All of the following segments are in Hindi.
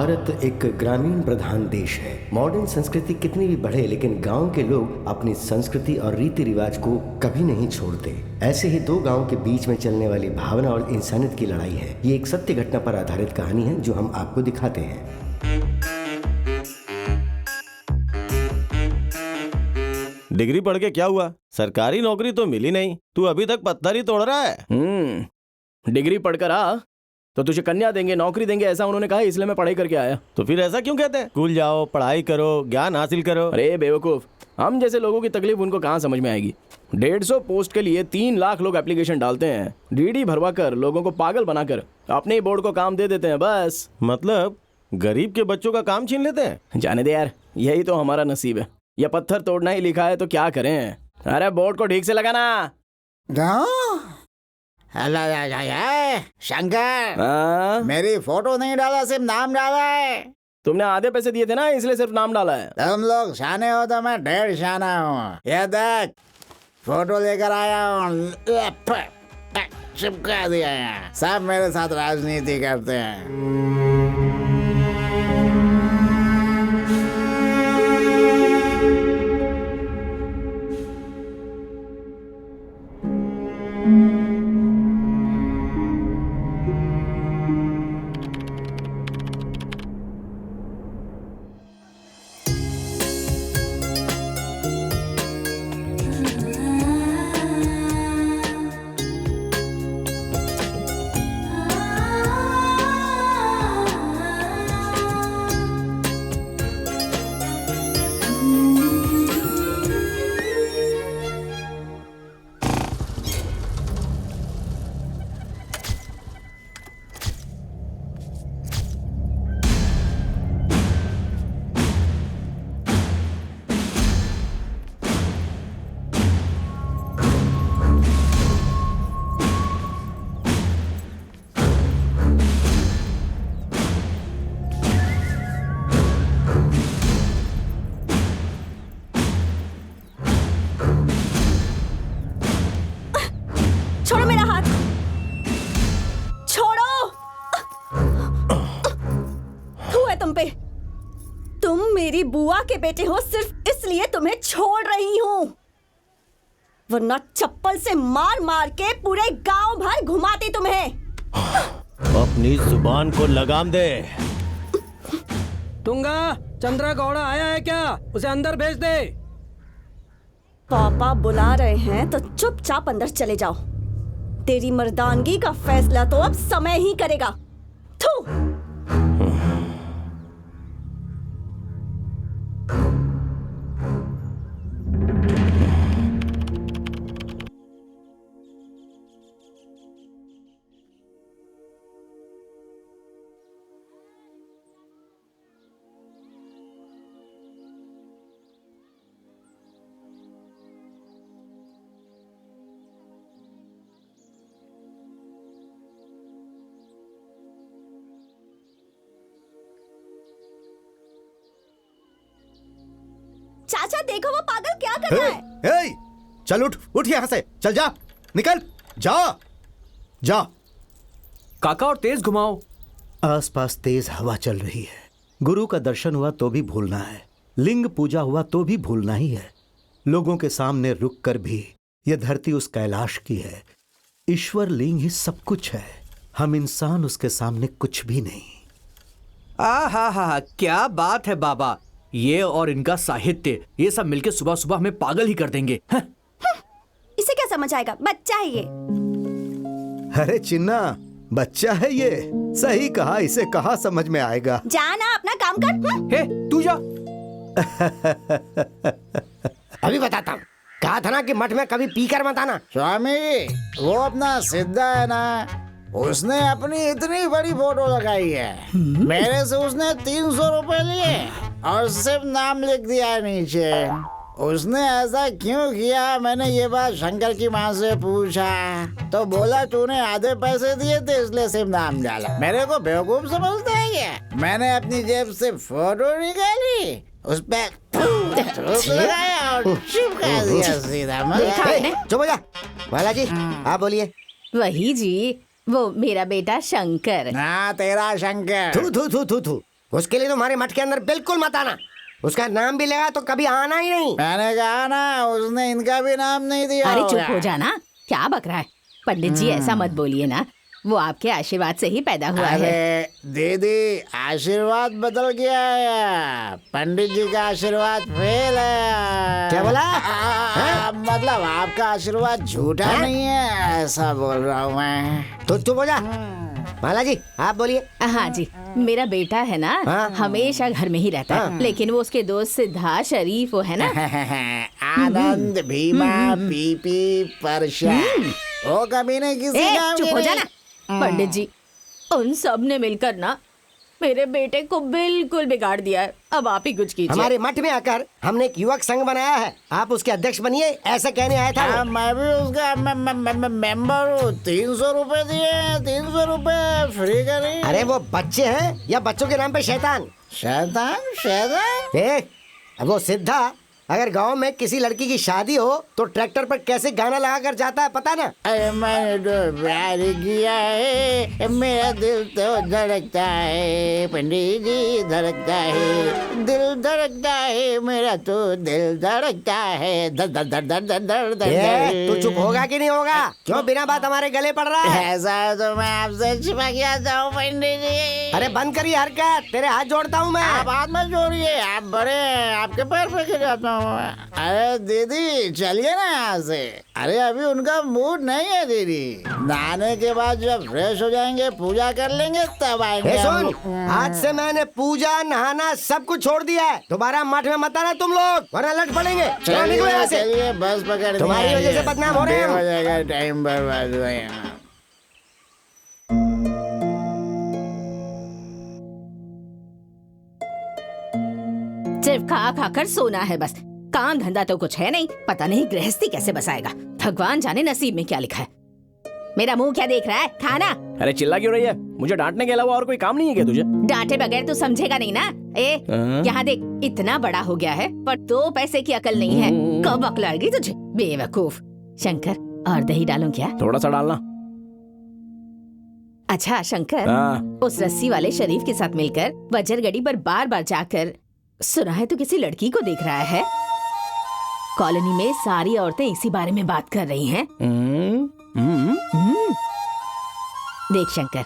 भारत एक ग्रामीण प्रधान देश है। मॉडर्न संस्कृति कितनी भी बढ़े, लेकिन गांव के लोग अपनी संस्कृति और रीति रिवाज को कभी नहीं छोड़ते। ऐसे ही दो गांव के बीच में चलने वाली भावना और इंसानियत की लड़ाई है। ये एक सत्य घटना पर आधारित कहानी है जो हम आपको दिखाते हैं। डिग्री पढ़ के क्या हुआ? सरकारी नौकरी तो मिली नहीं, तू अभी तक पत्थर ही तोड़ रहा है। डिग्री पढ़कर आ तो तुझे कन्या देंगे, नौकरी देंगे, ऐसा उन्होंने कहा, इसलिए मैं पढ़ाई करके आया। तो फिर ऐसा क्यों कहते हैं? स्कूल जाओ, पढ़ाई करो, ज्ञान हासिल करो। अरे बेवकूफ, हम जैसे लोगों की तकलीफ उनको कहाँ समझ में आएगी। 150 पोस्ट के लिए 3 लाख लोग एप्लीकेशन डालते हैं। डीडी भरवा कर लोगों को पागल बनाकर अपने ही बोर्ड को काम दे देते हैं बस। मतलब गरीब के बच्चों का काम छीन लेते हैं। जाने दे यार, यही तो हमारा नसीब है। यह पत्थर तोड़ना ही लिखा है तो क्या करें। अरे बोर्ड को ठीक से लगाना। शंकर, मेरी फोटो नहीं डाला, सिर्फ नाम डाला है। तुमने आधे पैसे दिए थे ना, इसलिए सिर्फ नाम डाला है। तुम लोग शाने हो तो मैं ढेर शाना हूँ। ये देख, फोटो लेकर आया हूँ, चिपका दिया है। सब मेरे साथ राजनीति करते हैं। छोड़ो मेरा हाथ, छोड़ो। थू है तुम पे। तुम मेरी बुआ के बेटे हो, सिर्फ इसलिए तुम्हें छोड़ रही हूँ, वरना चप्पल से मार मार के पूरे गांव भर घुमाती तुम्हें। अपनी जुबान को लगाम दे। तुंगा, चंद्रा गौड़ा आया है क्या? उसे अंदर भेज दे। पापा बुला रहे हैं तो चुपचाप अंदर चले जाओ। तेरी मर्दानगी का फैसला तो अब समय ही करेगा। थू। चाचा देखो, वो पागल क्या कर रहा है। ए, चल उठ यहाँ से, चल जा, निकल, जा जा। काका और तेज घुमाओ। आसपास तेज हवा चल रही है। गुरु का दर्शन हुआ तो भी भूलना है, लिंग पूजा हुआ तो भी भूलना ही है। लोगों के सामने रुक कर भी यह धरती उस कैलाश की है। ईश्वर लिंग ही सब कुछ है, हम इंसान उसके सामने कुछ भी नहीं। हा, क्या बात है बाबा। ये और इनका साहित्य, ये सब मिलके सुबह सुबह हमें पागल ही कर देंगे। इसे क्या समझ आएगा, बच्चा है ये। अरे चिन्ना, बच्चा है ये, सही कहा, इसे कहाँ समझ में आएगा। जाना अपना काम कर। हे, तू जा। अभी बताता हूँ। कहा था ना कि मठ में कभी पीकर मत आना। स्वामी, वो अपना सिद्धा है ना, उसने अपनी इतनी बड़ी फोटो लगाई है। मेरे से उसने 300 रुपए लिए और सिर्फ नाम लिख दिया है नीचे। उसने ऐसा क्यों किया, मैंने ये बात शंकर की माँ से पूछा तो बोला तूने आधे पैसे दिए थे इसलिए सिर्फ नाम डाला। मेरे को बेवकूफ समझता है क्या? मैंने अपनी जेब से फोटो निकाली, उस पे लगाया और चिपका दिया सीधा। चुप हो जा। बालाजी, आप बोलिए। वही जी, वो मेरा बेटा शंकर। हाँ, तेरा शंकर। थू थू थू थू थू। उसके लिए तुम्हारे मठ के अंदर बिल्कुल मत आना। उसका नाम भी लगा तो कभी आना ही नहीं। मैंने कहा ना, उसने इनका भी नाम नहीं दिया। अरे होगा। चुप हो जाना, क्या बक रहा है? पंडित जी ऐसा मत बोलिए ना, वो आपके आशीर्वाद से ही पैदा हुआ है। अरे दीदी, आशीर्वाद बदल गया है, पंडित जी का आशीर्वाद फेल है। क्या बोला? मतलब आपका आशीर्वाद झूठा नहीं है, ऐसा बोल रहा हूँ मैं। तो चुप हो जा। माला जी आप बोलिए। हाँ जी, मेरा बेटा है ना, हाँ। हमेशा घर में ही रहता है, लेकिन वो उसके दोस्त सिद्धार्थ शरीफ वो है ना। आनंद, भीमा, पीपी, परशा, वो कभी नहीं किसी ए, काम चुप की हो नहीं। जाना। पंडित जी, उन सब ने मिलकर ना मेरे बेटे को बिल्कुल बिगाड़ दिया है। अब आप ही कुछ कीजिए। हमारे मठ में आकर हमने एक युवक संघ बनाया है, आप उसके अध्यक्ष बनिए, ऐसा कहने आया था वो। मैं भी उसका मेंबर हूँ। 300 रुपए दिए, 300 रुपए फ्री करें। अरे वो बच्चे हैं या बच्चों के नाम पे शैतान? शैतान शैतान। अब वो सिद्धा अगर गांव में किसी लड़की की शादी हो तो ट्रैक्टर पर कैसे गाना लगा कर जाता है पता ना? अरे मैंने तो प्यार किया है, मेरा दिल तो धड़कता है, पंडित जी धड़कता है, दिल धड़कता है, मेरा तो दिल धड़कता है, दर दर दर दर दर दर दर। तू चुप होगा कि नहीं होगा? क्यों बिना बात हमारे गले पड़ रहा है? ऐसा है तो मैं आपसे छिपा के आता हूँ पंडित जी। अरे बंद करिए हरकत, तेरे हाथ जोड़ता हूँ मैं। आप हाथ मत जोड़िए, आप बड़े, आपके पैर पे गिर जाता हूँ। अरे दीदी चलिए ना यहाँ से। अरे अभी उनका मूड नहीं है दीदी, नहाने के बाद जब फ्रेश हो जाएंगे, पूजा कर लेंगे, तब आएंगे। सुन, आज से मैंने पूजा नहाना सब कुछ छोड़ दिया है। दोबारा मठ में मत आना तुम लोग, वरना लट पड़ेंगे। चलो निकलो यहाँ से। चलिए बस पकड़, तुम्हारी वजह से बदनाम हो रहे हैं हम। हो जाएगा, टाइम बर्बाद हुआ यहाँ। सिर्फ खा खा कर सोना है बस, काम धंधा तो कुछ है नहीं। पता नहीं गृहस्थी कैसे बसाएगा, भगवान जाने नसीब में क्या लिखा है। मेरा मुंह क्या देख रहा है? खाना। अरे चिल्ला क्यों रही है? मुझे डांटने के अलावा और कोई काम नहीं है क्या तुझे? डांटे बगैर तू समझेगा नहीं ना। यहाँ देख, इतना बड़ा हो गया है पर 2 पैसे की अकल नहीं है। कब अकल आएगी तुझे बेवकूफ? शंकर, और दही डालूं क्या? थोड़ा सा डालना। अच्छा शंकर, उस रस्सी वाले शरीफ के साथ मिलकर वजरगढ़ी पर बार बार जाकर सुना है तो किसी लड़की को देख रहा है। कॉलोनी में सारी औरतें इसी बारे में बात कर रही हैं। देख शंकर,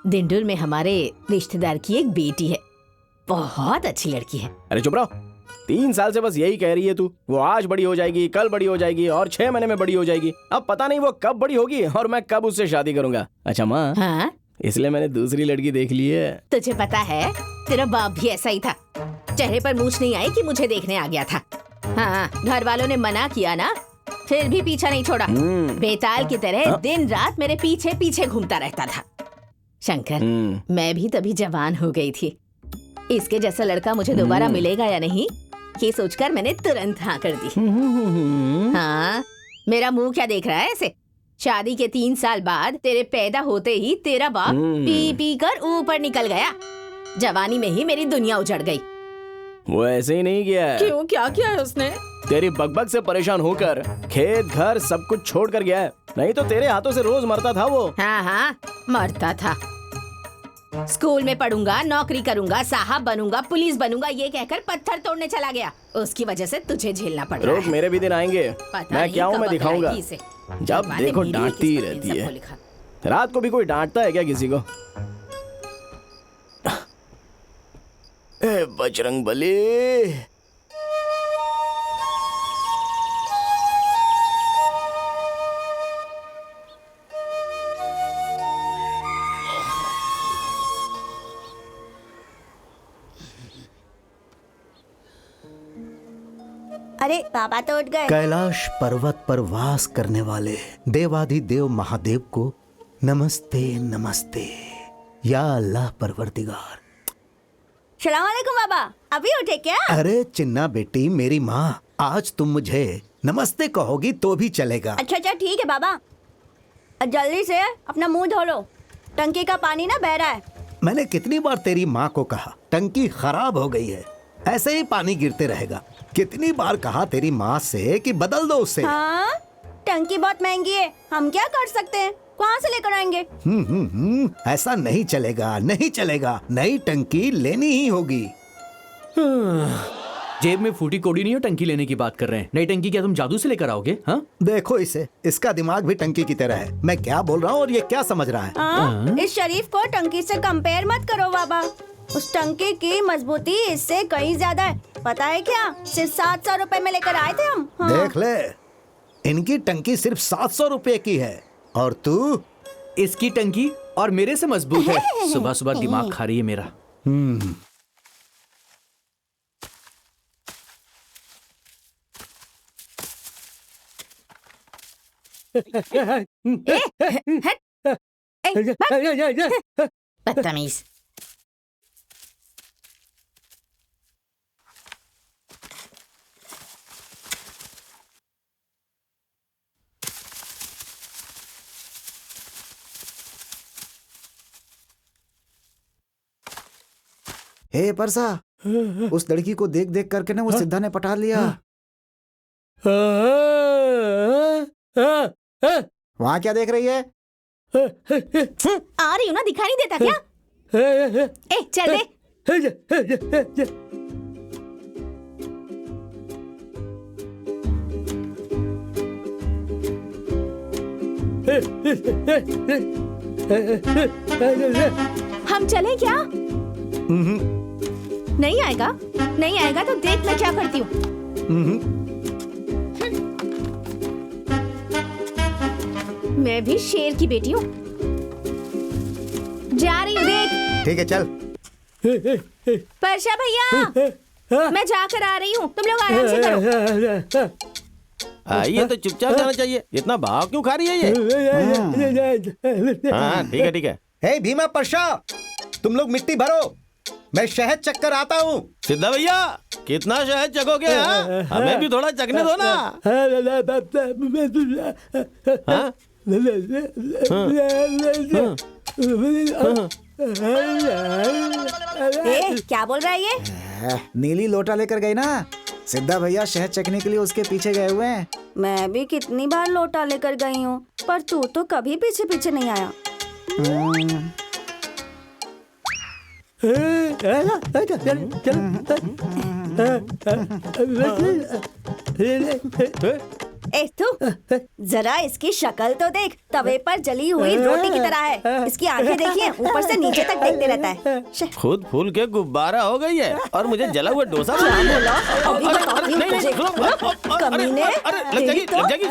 दिंडुर में हमारे रिश्तेदार की एक बेटी है, बहुत अच्छी लड़की है। अरे चुप रहो, 3 साल से बस यही कह रही है तू। वो आज बड़ी हो जाएगी, कल बड़ी हो जाएगी और 6 महीने में बड़ी हो जाएगी। अब पता नहीं वो कब बड़ी होगी और मैं कब उससे शादी करूंगा। अच्छा माँ, हाँ? इसलिए मैंने दूसरी लड़की देख ली है। तुझे पता है, तेरा बाप भी ऐसा ही था। चेहरे पर मूछ नहीं आई कि मुझे देखने आ गया था। हाँ, घर वालों ने मना किया ना, फिर भी पीछा नहीं छोड़ा। बेताल की तरह दिन रात मेरे पीछे पीछे घूमता रहता था। शंकर, मैं भी तभी जवान हो गई थी। इसके जैसा लड़का मुझे दोबारा मिलेगा या नहीं, ये सोचकर मैंने तुरंत हाँ कर दी। हाँ, मेरा मुंह क्या देख रहा है ऐसे? शादी के 3 साल बाद तेरे पैदा होते ही तेरा बाप पी पी कर ऊपर निकल गया। जवानी में ही मेरी दुनिया उजड़ गई। वो ऐसे ही नहीं किया है। क्यों, क्या किया है उसने? तेरी बकबक से परेशान होकर खेत घर सब कुछ छोड़ कर गया है, नहीं तो तेरे हाथों से रोज मरता था वो। हाँ हाँ, मरता था। स्कूल में पढ़ूंगा, नौकरी करूंगा, साहब बनूंगा, पुलिस बनूंगा, ये कहकर पत्थर तोड़ने चला गया। उसकी वजह से तुझे झेलना पड़ रहा रोक, है। मेरे भी दिन आएंगे। पता मैं नहीं क्या हूँ, कब मैं दिखाऊंगा। अकल आएगी इसे। जब बातें देखो मेरी डांटती ही किस्मत रहती इन है। सबको लिखा। रात को भी कोई डांटता है क्या किसी को? ए बजरंग बली। अरे पापा तो उठ गए। कैलाश पर्वत पर वास करने वाले देवाधिदेव महादेव को नमस्ते नमस्ते। या अल्लाह परवरदिगार। सलाम वालेकुम बाबा, अभी उठे क्या? अरे चिन्ना बेटी, मेरी माँ, आज तुम मुझे नमस्ते कहोगी तो भी चलेगा। अच्छा अच्छा ठीक है बाबा, जल्दी से अपना मुंह धो लो, टंकी का पानी ना बह रहा है। मैंने कितनी बार तेरी माँ को कहा टंकी खराब हो गई है, ऐसे ही पानी गिरते रहेगा। कितनी बार कहा तेरी माँ से कि बदल दो उसे। हाँ, टंकी बहुत महंगी है, हम क्या कर सकते हैं? कहाँ से लेकर आएंगे? ऐसा नहीं चलेगा, नहीं चलेगा। नई टंकी लेनी ही होगी। जेब में फूटी कोड़ी नहीं हो, टंकी लेने की बात कर रहे हैं। नई टंकी क्या तुम जादू से लेकर आओगे? हाँ, देखो इसे, इसका दिमाग भी टंकी की तरह है। मैं क्या बोल रहा हूँ और ये क्या समझ रहा है। इस शरीफ को टंकी से कंपेयर मत करो बाबा। उस टंकी की मजबूती इससे कहीं ज्यादा है। पता है क्या, सिर्फ 700 रुपए में लेकर आए थे हम। हाँ। देख ले, इनकी टंकी सिर्फ 700 रुपए की है और तू इसकी टंकी और मेरे से मजबूत है। सुबह सुबह दिमाग खा रही है मेरा। बदतमीज। हे परसा, उस लड़की को देख देख करके ना वो सिद्धा ने पटा लिया। वहाँ क्या देख रही है? आ रही हूँ ना, दिखाई नहीं देता क्या? ए चल दे। हम चले क्या? नहीं आएगा? नहीं आएगा तो देख मैं क्या करती हूँ। मैं भी शेर की बेटी हूँ। जा रही हूँ, देख। ठीक है, चल। परशा भैया, मैं जाकर आ रही हूँ, तुम लोग आराम से करो। आइए तो चुपचाप जाना चाहिए। इतना भाव क्यों खा रही है ये? हाँ ठीक है ठीक है। हे भीमा, परशा, तुम लोग मिट्टी भरो, मैं शहद चक्कर आता हूँ। सिद्धा भैया, कितना शहद चखोगे? हाँ? हमें भी थोड़ा चखने दो ना। हाँ? क्या बोल रहा है ये? नीली लोटा लेकर गई ना, सिद्धा भैया शहद चखने के लिए उसके पीछे गए हुए हैं। मैं भी कितनी बार लोटा लेकर गई हूँ, पर तू तो कभी पीछे पीछे नहीं आया। ए तू, जरा इसकी शक्ल तो देख, तवे पर जली हुई रोटी की तरह है। इसकी आंखें देखिए, ऊपर से नीचे तक देखते रहता है। खुद फूल के गुब्बारा हो गई है और मुझे जला हुआ डोसा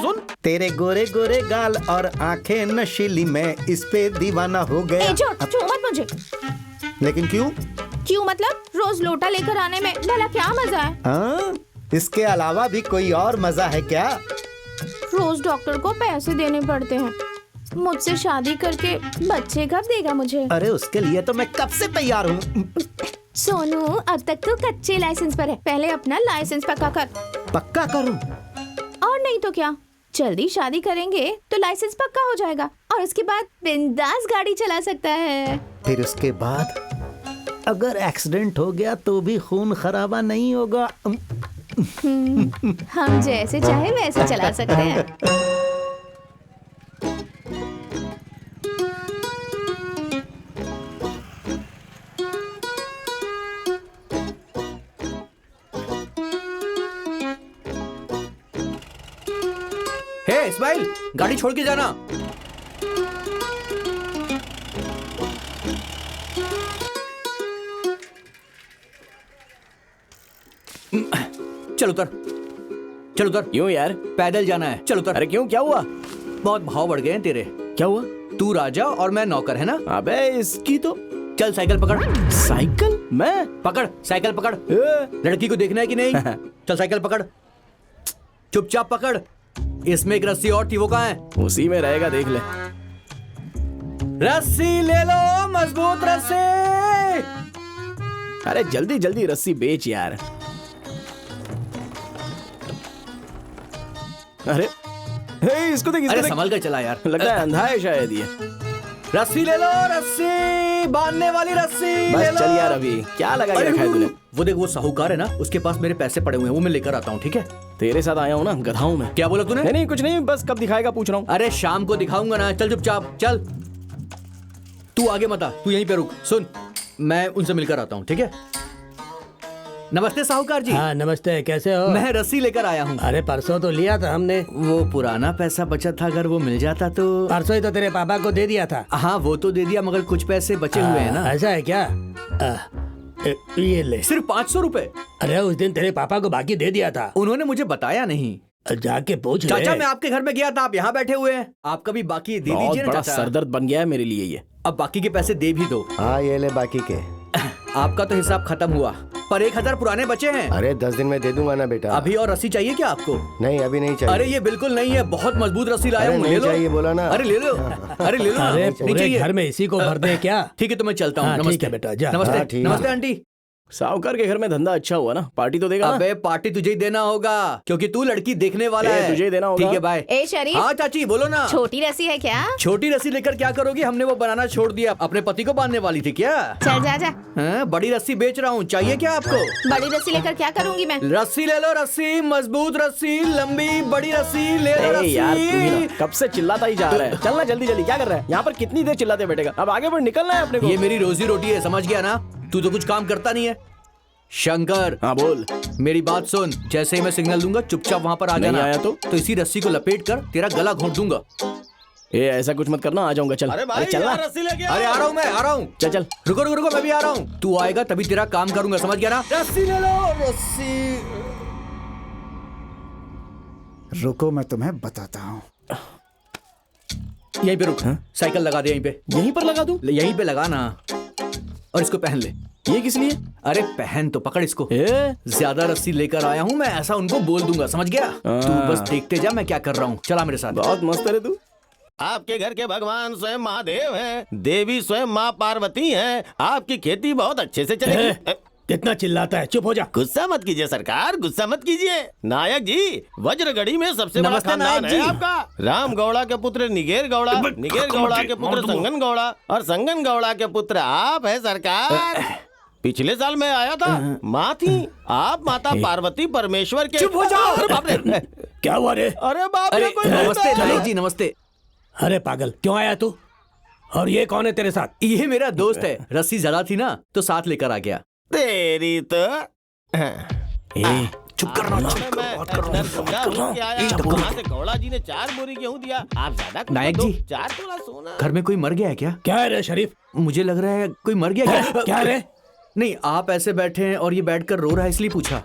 सुन। तेरे गोरे गोरे गाल और आंखें नशीली, मैं इस पे दीवाना हो गया। छू मत मुझे। लेकिन क्यों? क्यों मतलब? रोज लोटा लेकर आने में भला क्या मजा है? हाँ, इसके अलावा भी कोई और मजा है क्या? रोज डॉक्टर को पैसे देने पड़ते हैं। मुझसे शादी करके बच्चे कब देगा मुझे? अरे उसके लिए तो मैं कब से तैयार हूँ। सोनू, अब तक तो कच्चे लाइसेंस पर है, पहले अपना लाइसेंस पक्का कर। पक्का करूँ? और नहीं तो क्या, जल्दी शादी करेंगे तो लाइसेंस पक्का हो जाएगा और उसके बाद बिंदास गाड़ी चला सकता है। फिर उसके बाद अगर एक्सीडेंट हो गया तो भी खून खराबा नहीं होगा। हम जैसे चाहे वैसे चला सकते हैं। हे इस्माइल, गाड़ी छोड़ के जाना। चल उतर, चल उतर। क्यों यार? पैदल जाना है, चल उतर। अरे क्यों, क्या हुआ? बहुत भाव बढ़ गए हैं तेरे। क्या हुआ? तू राजा और मैं नौकर, है ना? अबे इसकी तो। चल साइकिल पकड़। साइकिल? मैं? पकड़ साइकिल पकड़। लड़की को देखना है कि नहीं? चल साइकिल पकड़, चुपचाप पकड़। इसमें एक रस्सी और थी, वो कहाँ है? उसी में रहेगा, देख ले। रस्सी ले लो, मजबूत रस्सी। अरे जल्दी जल्दी रस्सी बेच यार। अरे इसको देख, अरे संभल कर चला यार। लगता है अंधा है शायद ये। रस्सी ले लो, रस्सी बांधने वाली रस्सी ले बस लो। चल यार, अभी क्या लगा के रखा है तूने? वो देख, वो साहूकार है ना, उसके पास मेरे पैसे पड़े हुए हैं, वो मैं लेकर आता हूँ, ठीक है? तेरे साथ आया हूँ ना, गधा हूँ मैं। क्या बोला तूने? नहीं कुछ नहीं, बस कब दिखाएगा पूछ रहा हूँ। अरे शाम को दिखाऊंगा ना, चल चुपचाप चल। तू आगे मत आ, तू यहीं पे रुक। सुन, मैं उनसे मिलकर आता हूँ, ठीक है? नमस्ते साहूकार जी। हाँ नमस्ते, कैसे हो? मैं रस्सी लेकर आया हूँ। अरे परसों तो लिया था हमने। वो पुराना पैसा बचा था, अगर वो मिल जाता तो। परसों ही तो तेरे पापा को दे दिया था। हाँ वो तो दे दिया, मगर कुछ पैसे बचे हुए हैं ना। ऐसा है क्या? ये ले। सिर्फ 500 रुपए। अरे उस दिन तेरे पापा को बाकी दे दिया था। उन्होंने मुझे बताया नहीं। जाके पूछ ले। चाचा मैं आपके घर में गया था, आप यहाँ बैठे हुए हैं। आप कभी बाकी दे बहुत दीजिए ना बड़ा चाचा। सरदर्द बन गया है मेरे लिए ये। अब बाकी के पैसे दे भी दो। हाँ ये ले बाकी के। आपका तो हिसाब खत्म हुआ, पर 1000 पुराने बचे हैं। अरे 10 दिन में दे दूंगा ना बेटा। अभी और रस्सी चाहिए क्या आपको? नहीं अभी नहीं चाहिए। अरे ये बिल्कुल नहीं है, बहुत मजबूत रस्सी लाया अरे हूँ, ले नहीं लो। चाहिए बोला ना। अरे ले लो, अरे ले लो। अरे नहीं पूरे चाहिए। घर में इसी को भर दे क्या? ठीक है तो मैं चलता हूँ। हाँ, ठीक नमस्ते है बेटा, जा। हाँ, नमस्ते ठीक है। नमस्ते आंटी। साहूकार के घर में धंधा अच्छा हुआ ना, पार्टी तो देगा ना? अबे पार्टी तुझे ही देना होगा, क्योंकि तू लड़की देखने वाला है। तुझे ही देना होगा। ठीक है बाय। ए शरीफ, हाँ चाची बोलो ना। छोटी रस्सी है क्या? छोटी रस्सी लेकर क्या करोगी? हमने वो बनाना छोड़ दिया, अपने पति को बांधने वाली थी क्या? चल जा जा। हाँ, बड़ी रस्सी बेच रहा हूँ, चाहिए क्या आपको? बड़ी रस्सी लेकर क्या करूंगी मैं? रस्सी ले लो, रस्सी मजबूत रस्सी, लंबी बड़ी रस्सी ले लो। ए यार तू भी ना रस्सी कब से चिल्लाता ही जा रहा है। चलना जल्दी जल्दी, क्या कर रहा है यहाँ पर? कितनी देर चिल्लाते बैठेगा? अब आगे बढ़, निकलना है अपने को। ये मेरी रोजी रोटी है, समझ गया ना? तू तो कुछ काम करता नहीं है। शंकर हाँ बोल। मेरी बात सुन, जैसे ही मैं सिग्नल दूंगा चुपचाप वहाँ पर आ नहीं जाना। आया तो इसी रस्सी को लपेट कर तेरा गला घोंट दूंगा। ए ऐसा कुछ मत करना, आ जाऊंगा। चल अरे चलना। रस्सी लेके अरे आ रहा हूँ, मैं आ रहा हूँ। चल चल। रुको रुको रुको, मैं भी आ रहा हूँ। तू आएगा तभी तेरा काम करूंगा, समझ गया ना? रस्सी ले लो, रस्सी। रुको मैं तुम्हें बताता हूँ। यहीं पे रुक। साइकिल लगा दे यहीं पे। यहीं पर लगा दूं? यहीं पे लगा ना, और इसको पहन ले। ये किस लिए? अरे पहन तो, पकड़ इसको। ए ज्यादा रस्सी लेकर आया हूँ मैं, ऐसा उनको बोल दूंगा, समझ गया? तू बस देखते जा मैं क्या कर रहा हूँ। चला मेरे साथ। बहुत मस्त है रे तू। आपके घर के भगवान स्वयं महादेव हैं, देवी स्वयं माँ पार्वती हैं। आपकी खेती बहुत अच्छे से चलेगी। कितना चिल्लाता है, चुप हो जा। गुस्सा मत कीजिए सरकार, गुस्सा मत कीजिए। नायक जी, वज्रगढ़ी में सबसे बड़ा नमस्ते खानदान नायक है जी। आपका। राम गौड़ा के पुत्र निगेर गौड़ा, निगेर गौड़ा के पुत्र संगन गौड़ा, और संगन गौड़ा के पुत्र आप है सरकार। पिछले साल मैं आया था, माँ थी आप, माता पार्वती परमेश्वर के। चुप हो जाओ। अरे बाप रे, क्या हुआ रे? अरे बाप रे, अरे कोई नमस्ते बोलता है। नायक जी, नमस्ते। अरे पागल, क्यों आया तू? और ये कौन है तेरे साथ? ये मेरा दोस्त है, रस्सी ज्यादा थी ना तो साथ लेकर आ गया। तेरी तो चुप करना ना। वहाँ से गौड़ा जी ने 4 बोरी गेहूं दिया। आप ज्यादा कुछ नायक मत दो, जी। 4 तोला सोना। घर में कोई मर गया है क्या? क्या है रे शरीफ? मुझे लग रहा है कोई मर गया क्या? क्या रे? नहीं, आप ऐसे बैठे हैं और ये बैठकर रो रहा है इसलिए पूछा।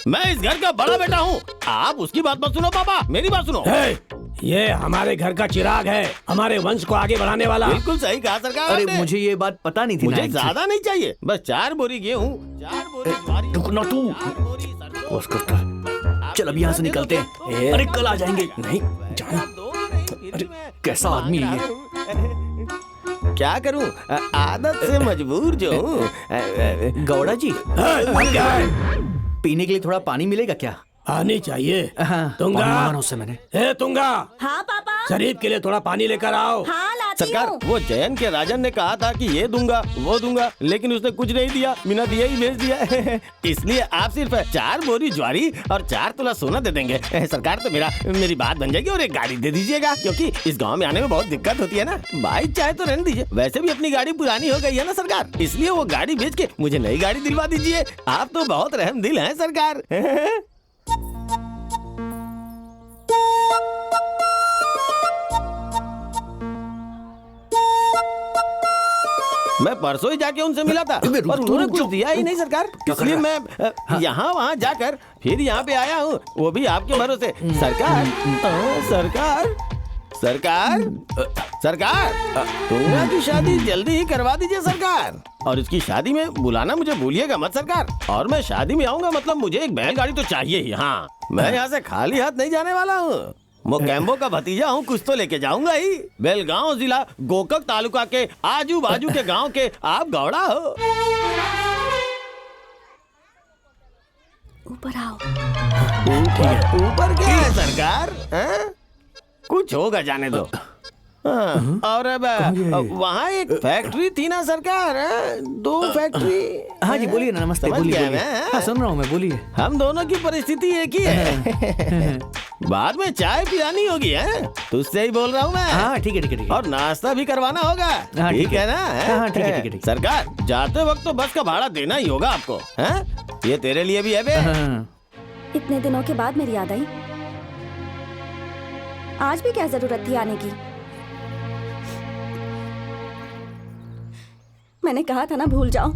मैं इस घर का बड़ा बेटा हूँ, आप उसकी बात मत सुनो पापा, मेरी बात सुनो। हे, ये हमारे घर का चिराग है, हमारे वंश को आगे बढ़ाने वाला। बिल्कुल सही कहा सरकार अरे आपने। मुझे ये बात पता नहीं थी मुझे नायक जी। ज्यादा नहीं चाहिए, बस 4 बोरी गेहूं, 4 बोरी ज्वारी, रुक ना तू। 4 बोरी सरसों। बस करता। चल अब यहाँ से निकलते हैं। अरे कल आ जाएंगे। नहीं जाना। अरे कैसा आदमी है ये? क्या करूं, आदत से मजबूर जो हूँ। गौड़ा जी, क्या है? पीने के लिए थोड़ा पानी मिलेगा क्या? आनी चाहिए। हाँ, तुंगा, पानी मांगा उससे मैंने। हे तुंगा, हाँ पापा। शरीफ के लिए थोड़ा पानी लेकर आओ। हाँ लाती सरकार, हूँ। वो जयन के राजन ने कहा था कि ये दूंगा वो दूंगा, लेकिन उसने कुछ नहीं दिया, बिना दिए ही भेज दिया। इसलिए आप सिर्फ 4 बोरी ज्वारी और 4 तोला सोना दे देंगे सरकार, तो मेरी बात बन जाएगी और एक गाड़ी दे दीजिएगा, क्योंकि इस गांव में आने में बहुत दिक्कत होती है ना। बाइक चाहे तो रहने दीजिए, वैसे भी अपनी गाड़ी पुरानी हो गई है ना सरकार, इसलिए वो गाड़ी बेच के मुझे नई गाड़ी दिलवा दीजिए। आप तो बहुत रहम दिल हैं सरकार। मैं परसों ही जाके उनसे मिला था, पर उन्होंने कुछ दिया ही नहीं सरकार, इसलिए मैं यहाँ वहाँ जाकर फिर यहाँ पे आया हूँ, वो भी आपके भरोसे। सरकार, सरकार, सरकार, सरकार, तुंगा की शादी जल्दी ही करवा दीजिए सरकार, और इसकी शादी में बुलाना मुझे भूलिएगा मत सरकार। और मैं शादी में आऊंगा, मतलब मुझे एक बैलगाड़ी तो चाहिए ही। हाँ, मैं यहाँ से खाली हाथ नहीं जाने वाला हूँ। मोकेम्बो का भतीजा हूँ, कुछ तो लेके जाऊंगा ही। बेलगांव जिला गोकक तालुका के आजू बाजू के गांव के आप गौड़ा हो। ऊपर आओ। ऊपर क्या है सरकार? हैं? कुछ होगा, जाने दो। हाँ, और अब वहाँ एक फैक्ट्री थी ना सरकार, 2 फैक्ट्री। हाँ जी बोलिए ना, नमस्ते, समझ बोलिए गया बोलिए। मैं। हाँ सुन रहा हूँ मैं, बोलिए। हम दोनों की परिस्थिति एक ही है। बाद में चाय पिलानी होगी है, तुझसे ही बोल रहा हूँ मैं। हाँ ठीक है ठीक है ठीक है। और नाश्ता भी करवाना होगा। हाँ, ठीक है ना? हाँ, ठीक है, ठीक है। सरकार, जाते वक्त तो बस का भाड़ा देना ही होगा आपको। हैं? ये तेरे लिए भी है बे। हाँ। इतने दिनों के बाद मेरी याद आई। आज भी क्या जरूरत थी आने की? मैंने कहा था ना भूल जाओ।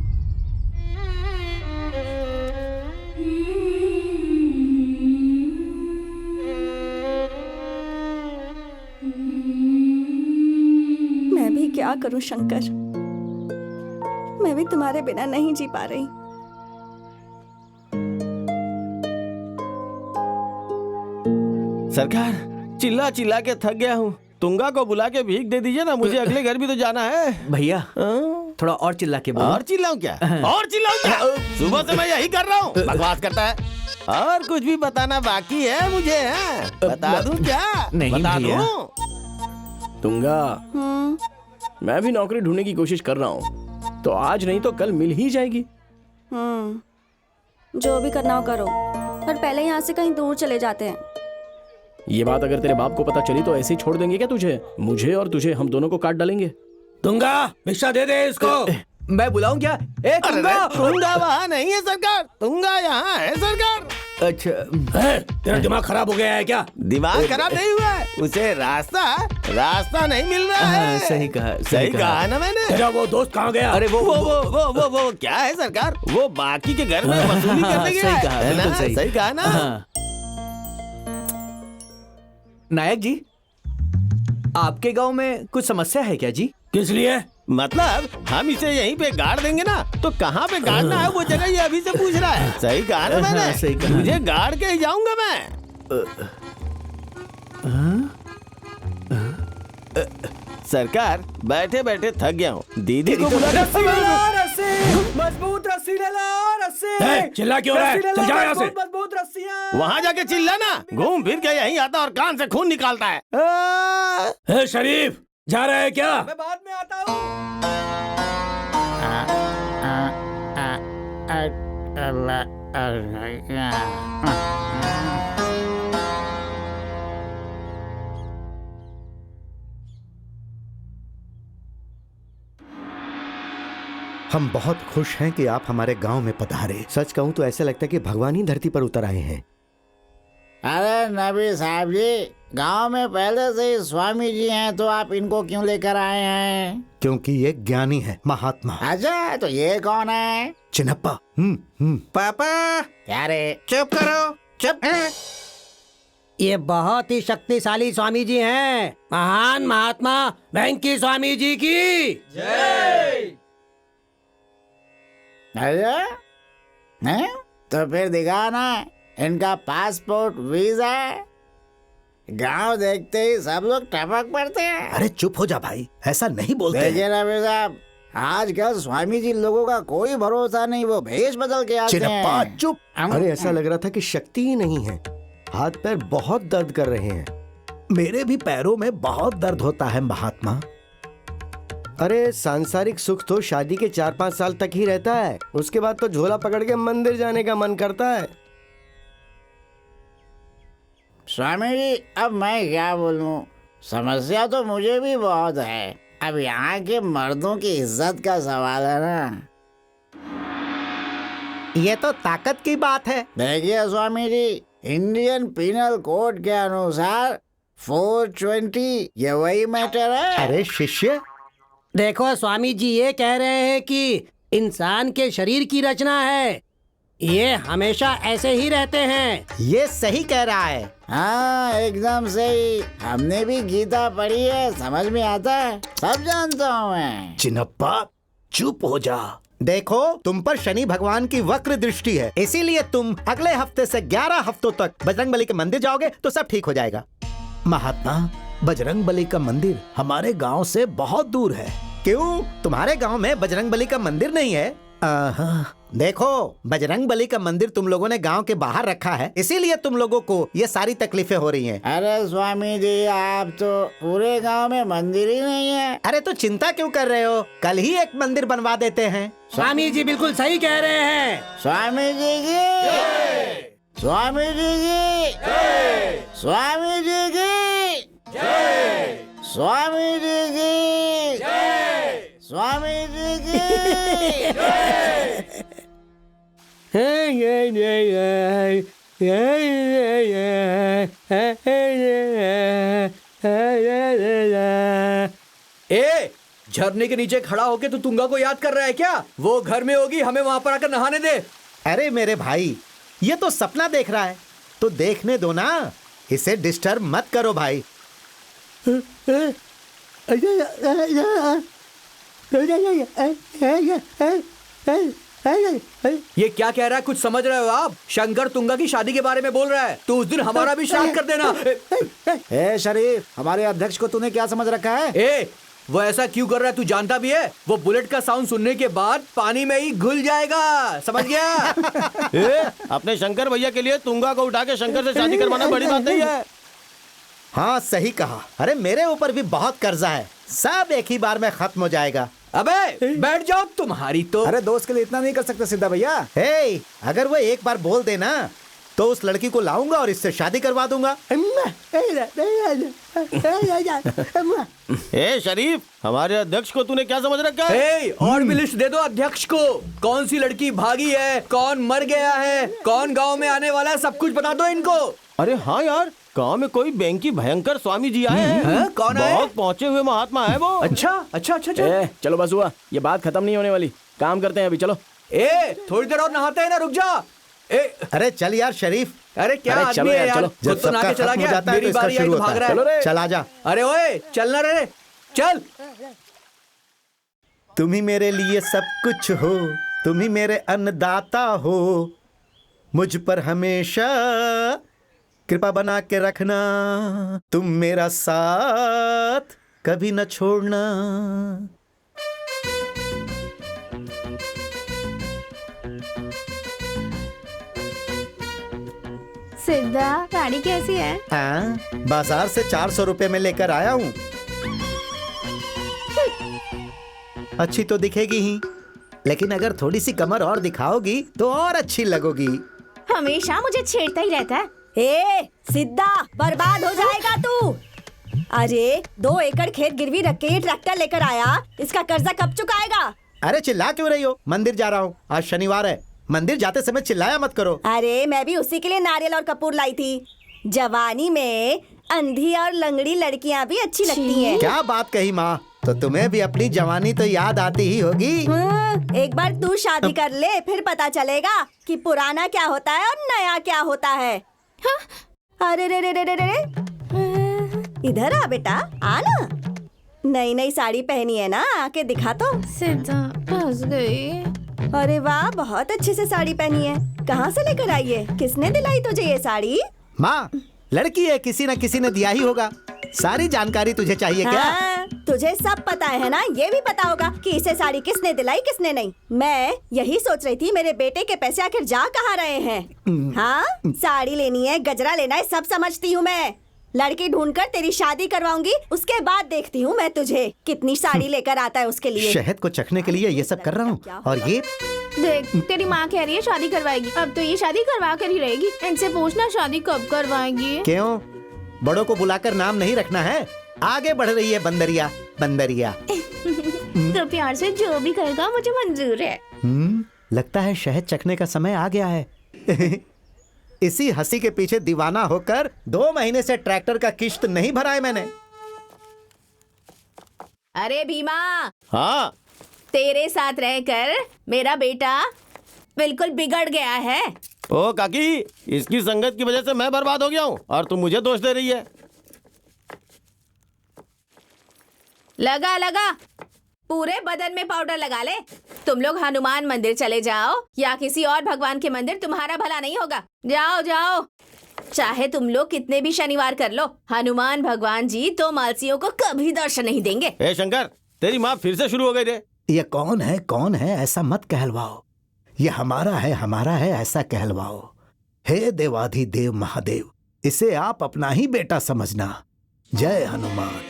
मैं भी क्या करूं शंकर, मैं भी तुम्हारे बिना नहीं जी पा रही। सरकार, चिल्ला चिल्ला के थक गया हूँ। तुंगा को बुला के भीख दे दीजिए ना, मुझे अगले घर भी तो जाना है। भैया हाँ? थोड़ा और चिल्ला के बोलो। और चिल्लाऊं क्या? और चिल्लाऊं क्या? सुबह से मैं यही कर रहा हूँ, बकवास करता है। और कुछ भी बताना बाकी है मुझे, है? बता दूं क्या? नहीं बता भैया। दूं? तुंगा, मैं भी नौकरी ढूंढने की कोशिश कर रहा हूँ, तो आज नहीं तो कल मिल ही जाएगी। जो भी करना हो करो, पर पहले यहाँ से कहीं दूर चले जाते हैं। ये बात अगर तेरे बाप को पता चली तो ऐसे ही छोड़ देंगे क्या तुझे? मुझे और तुझे हम दोनों को काट डालेंगे। तुंगा, भिक्षा दे दे इसको। मैं बुलाऊं क्या? ए तुंगा। तुंगा वहाँ नहीं है सरकार, तुंगा यहाँ है सरकार। अच्छा तेरा दिमाग खराब हो गया है क्या? दिमाग खराब नहीं हुआ है, उसे रास्ता नहीं मिल रहा है। सही कहा, सही कहा ना मैंने। तेरा वो दोस्त कहाँ गया? अरे वो क्या है सरकार? वो बाकी के घर में वसूली करने गया सही है। कहा, है ना? बिल्कुल सही। सही कहा ना? हाँ। नायक जी, आपके गांव में कुछ समस्या है क्या जी? किस लिए? मतलब हम इसे यहीं पे गाड़ देंगे ना, तो कहाँ पे गाड़ना है वो जगह ये अभी से पूछ रहा है। सही कहा ना मैंने? सही कहा। मुझे गाड़ के ही जाऊंगा मैं। सरकार, बैठे बैठे थक गया हूँ, दीदी को बुला मजबूत रस्सी ले ला, रस्सी। चिल्ला क्यों रहा है? चल जा यहाँ से। मजबूत रस्सियां। वहाँ जाके चिल्ला ना, घूम फिर के यहीं आता और कान से खून निकालता है। हे शरीफ, जा रहा है क्या? मैं बाद में आता हूँ। हम बहुत खुश हैं कि आप हमारे गांव में पधारे। सच कहूं तो ऐसा लगता है कि भगवान ही धरती पर उतर आए हैं। अरे नबी साहब जी, गांव में पहले से ही स्वामी जी हैं, तो आप इनको क्यों लेकर आए हैं? क्योंकि ये ज्ञानी है, महात्मा। अच्छा, तो ये कौन है? चिन्नप्पा। पापा। क्या रे? चुप करो, चुप। ये बहुत ही शक्तिशाली स्वामी जी हैं, महान महात्मा वेंकी स्वामी जी की जय। अरे हैं? तो फिर दिखाना इनका पासपोर्ट, वीजा। गांव देखते ही सब लोग टपक पड़ते हैं। अरे चुप हो जा भाई, ऐसा नहीं बोलते हैं। देखिए नबी साहब, आजकल स्वामी जी लोगों का कोई भरोसा नहीं, वो भेष बदल के आते चिन्नप्पा हैं। चुप। अरे ऐसा लग रहा था कि शक्ति ही नहीं है, हाथ पैर बहुत दर्द कर रहे हैं। मेरे भी पैरों में बहुत दर्द होता है महात्मा। अरे सांसारिक सुख तो शादी के 4-5 साल तक ही रहता है, उसके बाद तो झोला पकड़ के मंदिर जाने का मन करता है। स्वामी जी, अब मैं क्या बोलूं, समस्या तो मुझे भी बहुत है। अब यहाँ के मर्दों की इज्जत का सवाल है ना। ये तो ताकत की बात है। देखिए Swami ji, Indian penal code के अनुसार 420 ये वही मैटर है। अरे शिष्य, देखो स्वामी जी, ये कह रहे हैं कि इंसान के शरीर की रचना है, ये हमेशा ऐसे ही रहते हैं। ये सही कह रहा है। हाँ एकदम सही, हमने भी गीता पढ़ी है, समझ में आता है, सब जानता हूँ मैं। चिन्नप्पा चुप हो जा। देखो, तुम पर शनि भगवान की वक्र दृष्टि है, इसीलिए तुम अगले हफ्ते से 11 हफ्तों तक बजरंगबली के मंदिर जाओगे तो सब ठीक हो जाएगा। महात्मा, बजरंगबली का मंदिर हमारे गांव से बहुत दूर है। क्यों, तुम्हारे गांव में बजरंगबली का मंदिर नहीं है? देखो, बजरंग बली का मंदिर तुम लोगों ने गांव के बाहर रखा है, इसीलिए तुम लोगों को ये सारी तकलीफें हो रही हैं। अरे स्वामी जी, आप तो पूरे गांव में मंदिर ही नहीं है। अरे तो चिंता क्यों कर रहे हो, कल ही एक मंदिर बनवा देते हैं। स्वामी जी बिल्कुल सही कह रहे हैं। स्वामी जी की, स्वामी जी की, स्वामी जी की, स्वामी जी की, स्वामी जी की। ए, झरने के नीचे खड़ा होके तू तुंगा को याद कर रहा है क्या? वो घर में होगी, हमें वहां पर आकर नहाने दे। अरे मेरे भाई, ये तो सपना देख रहा है, तो देखने दो ना, इसे डिस्टर्ब मत करो भाई। ये क्या कह रहा है, कुछ समझ रहे हो आप? शंकर तुंगा की शादी के बारे में बोल रहा है। तो उस दिन हमारा भी श्राद्ध कर देना। ए शरीफ, हमारे अध्यक्ष को तूने क्या समझ रखा है? ए, वो ऐसा क्यों कर रहा है तू जानता भी है? वो बुलेट का साउंड सुनने के बाद पानी में ही घुल जाएगा, समझ गया? अपने शंकर भैया के लिए तुंगा को उठा के शंकर से शादी करवाना बड़ी बात नहीं है। हाँ सही कहा। अरे मेरे ऊपर भी बहुत कर्जा है, सब एक ही बार में खत्म हो जाएगा। अबे बैठ जाओ, तुम्हारी तो। अरे दोस्त के लिए इतना नहीं कर सकते सिद्धा भैया। हे, अगर वो एक बार बोल देना तो उस लड़की को लाऊंगा और इससे शादी करवा दूंगा। ए शरीफ, हमारे अध्यक्ष को तूने क्या समझ रखा है? ए, और भी लिस्ट दे दो अध्यक्ष को। कौन सी लड़की भागी है, कौन मर गया है, कौन गांव में आने वाला है, सब कुछ बता दो इनको। अरे हाँ यार, गांव में कोई बैंकी भयंकर स्वामी जी आए हैं। कौन आए? बहुत पहुंचे हुए महात्मा है वो। अच्छा अच्छा अच्छा अच्छा। ए, चलो बस हुआ, ये बात खत्म नहीं होने वाली, काम करते हैं अभी, चलो। ए, थोड़ी देर और नहाते हैं ना, रुक जा। ए, अरे चल यार शरीफ। अरे क्या अरे आदमी चलो है यार, यार, चलो। खुद तो नहा के चला गया, मेरी बारी आई तो भाग रहा है। चलो रे। चल आजा। अरे ओए, चलना रे, चल। तुम ही मेरे लिए सब कुछ हो, तुम ही मेरे अन्नदाता हो, मुझ पर हमेशा कृपा बना के रखना, तुम मेरा साथ कभी न छोड़ना। सिद्धा, साड़ी कैसी है? हाँ, बाजार से 400 रुपए में लेकर आया हूँ। अच्छी तो दिखेगी ही, लेकिन अगर थोड़ी सी कमर और दिखाओगी तो और अच्छी लगोगी। हमेशा मुझे छेड़ता ही रहता है। ए सिद्धा, बर्बाद हो जाएगा तू। अरे 2 एकड़ खेत गिरवी रख के ये ट्रैक्टर लेकर आया, इसका कर्जा कब चुकाएगा? अरे चिल्ला क्यों रही हो? मंदिर जा रहा हूँ, आज शनिवार है, मंदिर जाते समय चिल्लाया मत करो। अरे मैं भी उसी के लिए नारियल और कपूर लाई थी। जवानी में अंधी और लंगड़ी लड़कियां भी अच्छी लगती हैं। क्या बात कही माँ, तो तुम्हें भी अपनी जवानी तो याद आती ही होगी। एक बार तू शादी कर ले, फिर पता चलेगा कि पुराना क्या होता है और नया क्या होता है। अरे रे रे रे रे रे, इधर आ बेटा, आ ना। नई नई साड़ी पहनी है ना, आके दिखा तो। सिद्धा फंस गई। अरे वाह, बहुत अच्छे से साड़ी पहनी है। कहाँ से लेकर आई है? किसने दिलाई तुझे ये साड़ी? माँ, लड़की है, किसी न किसी ने दिया ही होगा। सारी जानकारी तुझे चाहिए क्या? हाँ, तुझे सब पता है ना, ये भी पता होगा कि इसे साड़ी किसने दिलाई किसने नहीं। मैं यही सोच रही थी, मेरे बेटे के पैसे आखिर जा कहाँ रहे हैं। हाँ, साड़ी लेनी है, गजरा लेना है, सब समझती हूँ मैं। लड़की ढूंढकर तेरी शादी करवाऊंगी, उसके बाद देखती हूँ मैं तुझे कितनी साड़ी लेकर आता है उसके लिए। शहद को चखने के लिए ये सब कर रहा हूँ। और ये देख, तेरी माँ कह रही है शादी करवाएगी, अब तो ये शादी करवा कर ही रहेगी। इनसे पूछना शादी कब करवाएंगी। क्यों, बड़ों को बुलाकर नाम नहीं रखना है? आगे बढ़ रही है बंदरिया, बंदरिया। तो प्यार से जो भी कहेगा मुझे मंजूर है। लगता है शहद चखने का समय आ गया है। इसी हंसी के पीछे दीवाना होकर 2 महीने से ट्रैक्टर का किश्त नहीं भरा है मैंने। अरे भीमा, हाँ, तेरे साथ रहकर मेरा बेटा बिल्कुल बिगड़ गया है। ओ काकी, इसकी संगत की वजह से मैं बर्बाद हो गया हूँ और तुम मुझे दोष दे रही है। लगा लगा, पूरे बदन में पाउडर लगा ले। तुम लोग हनुमान मंदिर चले जाओ या किसी और भगवान के मंदिर, तुम्हारा भला नहीं होगा। जाओ जाओ, चाहे तुम लोग कितने भी शनिवार कर लो, हनुमान भगवान जी तो मालसियों को कभी दर्शन नहीं देंगे। ए शंकर, तेरी माँ फिर से शुरू हो गई रे। ये कौन है ऐसा मत कहलवाओ। ये हमारा है ऐसा कहलवाओ। हे देवाधिदेव महादेव, इसे आप अपना ही बेटा समझना। जय हनुमान।